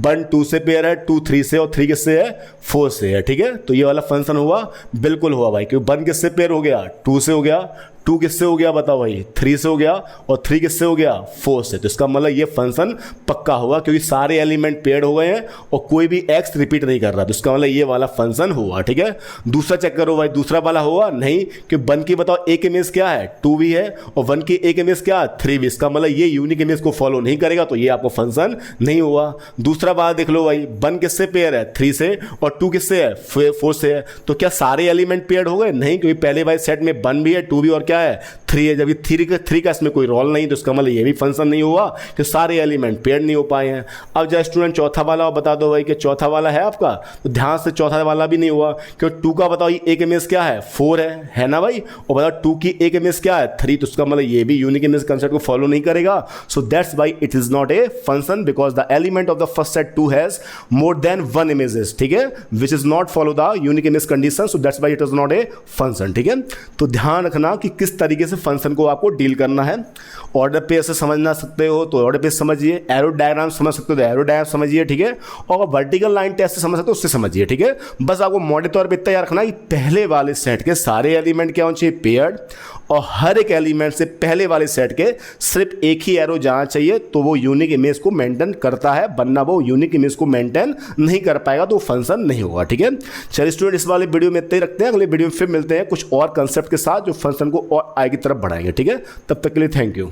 1 2 से पेयर है, 2 3 से, और 3 किससे है 4 से है, ठीक है। तो ये वाला फंक्शन हुआ, बिल्कुल हुआ भाई, क्योंकि 1 किससे पेयर हो गया 2 से हो गया, 2 किससे हो गया बताओ भाई 3 से हो गया, और 3 किससे हो गया 4 से। तो इसका मतलब ये फंक्शन पक्का होगा क्योंकि सारे एलिमेंट पेड हो गए हैं और कोई भी एक्स रिपीट नहीं कर रहा, तो इसका मतलब ये वाला फंक्शन हुआ, ठीक है। दूसरा चेक करो भाई, दूसरा वाला हुआ नहीं, कि 1 की बताओ एक इमेज क्या है 2 भी है, और 1 की एक इमेज क्या है 3 भी, इसका मतलब ये यूनिक इमेज को फॉलो नहीं करेगा, तो ये आपको फंक्शन नहीं हुआ। दूसरा बात देख लो भाई, 1 किससे पेयर है 3 से, और 2 किससे है 4 से है, तो क्या सारे एलिमेंट पेयर हो गए नहीं, क्योंकि पहले भाई सेट में 1 भी है 2 भी और क्या है 3 है, जब ये 3 का इसमें कोई रोल नहीं, तो इसका मतलब ये भी फंक्शन नहीं हुआ कि सारे एलिमेंट पेयर नहीं हो पाए हैं। अब जब स्टूडेंट चौथा वाला बता दो भाई कि चौथा वाला है आपका, तो ध्यान से चौथा वाला भी नहीं हुआ, क्योंकि 2 का बताओ ये एक इमेज क्या है 4 है ना भाई, और बताओ 2 की एक इमेज क्या है 3, तो उसका मतलब ये भी यूनिक इमेज कंसेप्ट को फॉलो नहीं करेगा। So that's why it is not a function, because the element of the first set 2 has more than 1 images, ठीक है, which is not follow the unique image condition, so that's why it is not a function, ठीक है। तो ध्यान रखना कि किस तरीके से फंक्शन को आपको डील करना है। ऑर्डर पे से समझना सकते हो तो ऑर्डर पे समझिए, एरो डायग्राम समझ सकते हो तो एरो डायग्राम समझिए, ठीक है, और वर्टिकल लाइन टेस्ट से समझ सकते हो उससे समझिए, ठीक है। बस आपको मॉडल तौर पे इतना याद रखना कि पहले वाले सेट के सारे एलिमेंट क्या होने चाहिए पेयर्ड, और हर एक एलिमेंट से पहले वाले सेट के सिर्फ एक ही एरो जाना चाहिए, तो वो यूनिक इमेज को मेंटेन करता है, वरना वो यूनिक इमेज को मेंटेन नहीं कर पाएगा तो फंक्शन नहीं होगा, ठीक है। चलिए स्टूडेंट इस वाले वीडियो में इतना ही रखते हैं, अगले वीडियो में फिर मिलते हैं कुछ और कंसेप्ट के साथ जो फंक्शन को और आगे की तरफ बढ़ाएंगे, ठीक है। तब तक के लिए थैंक यू।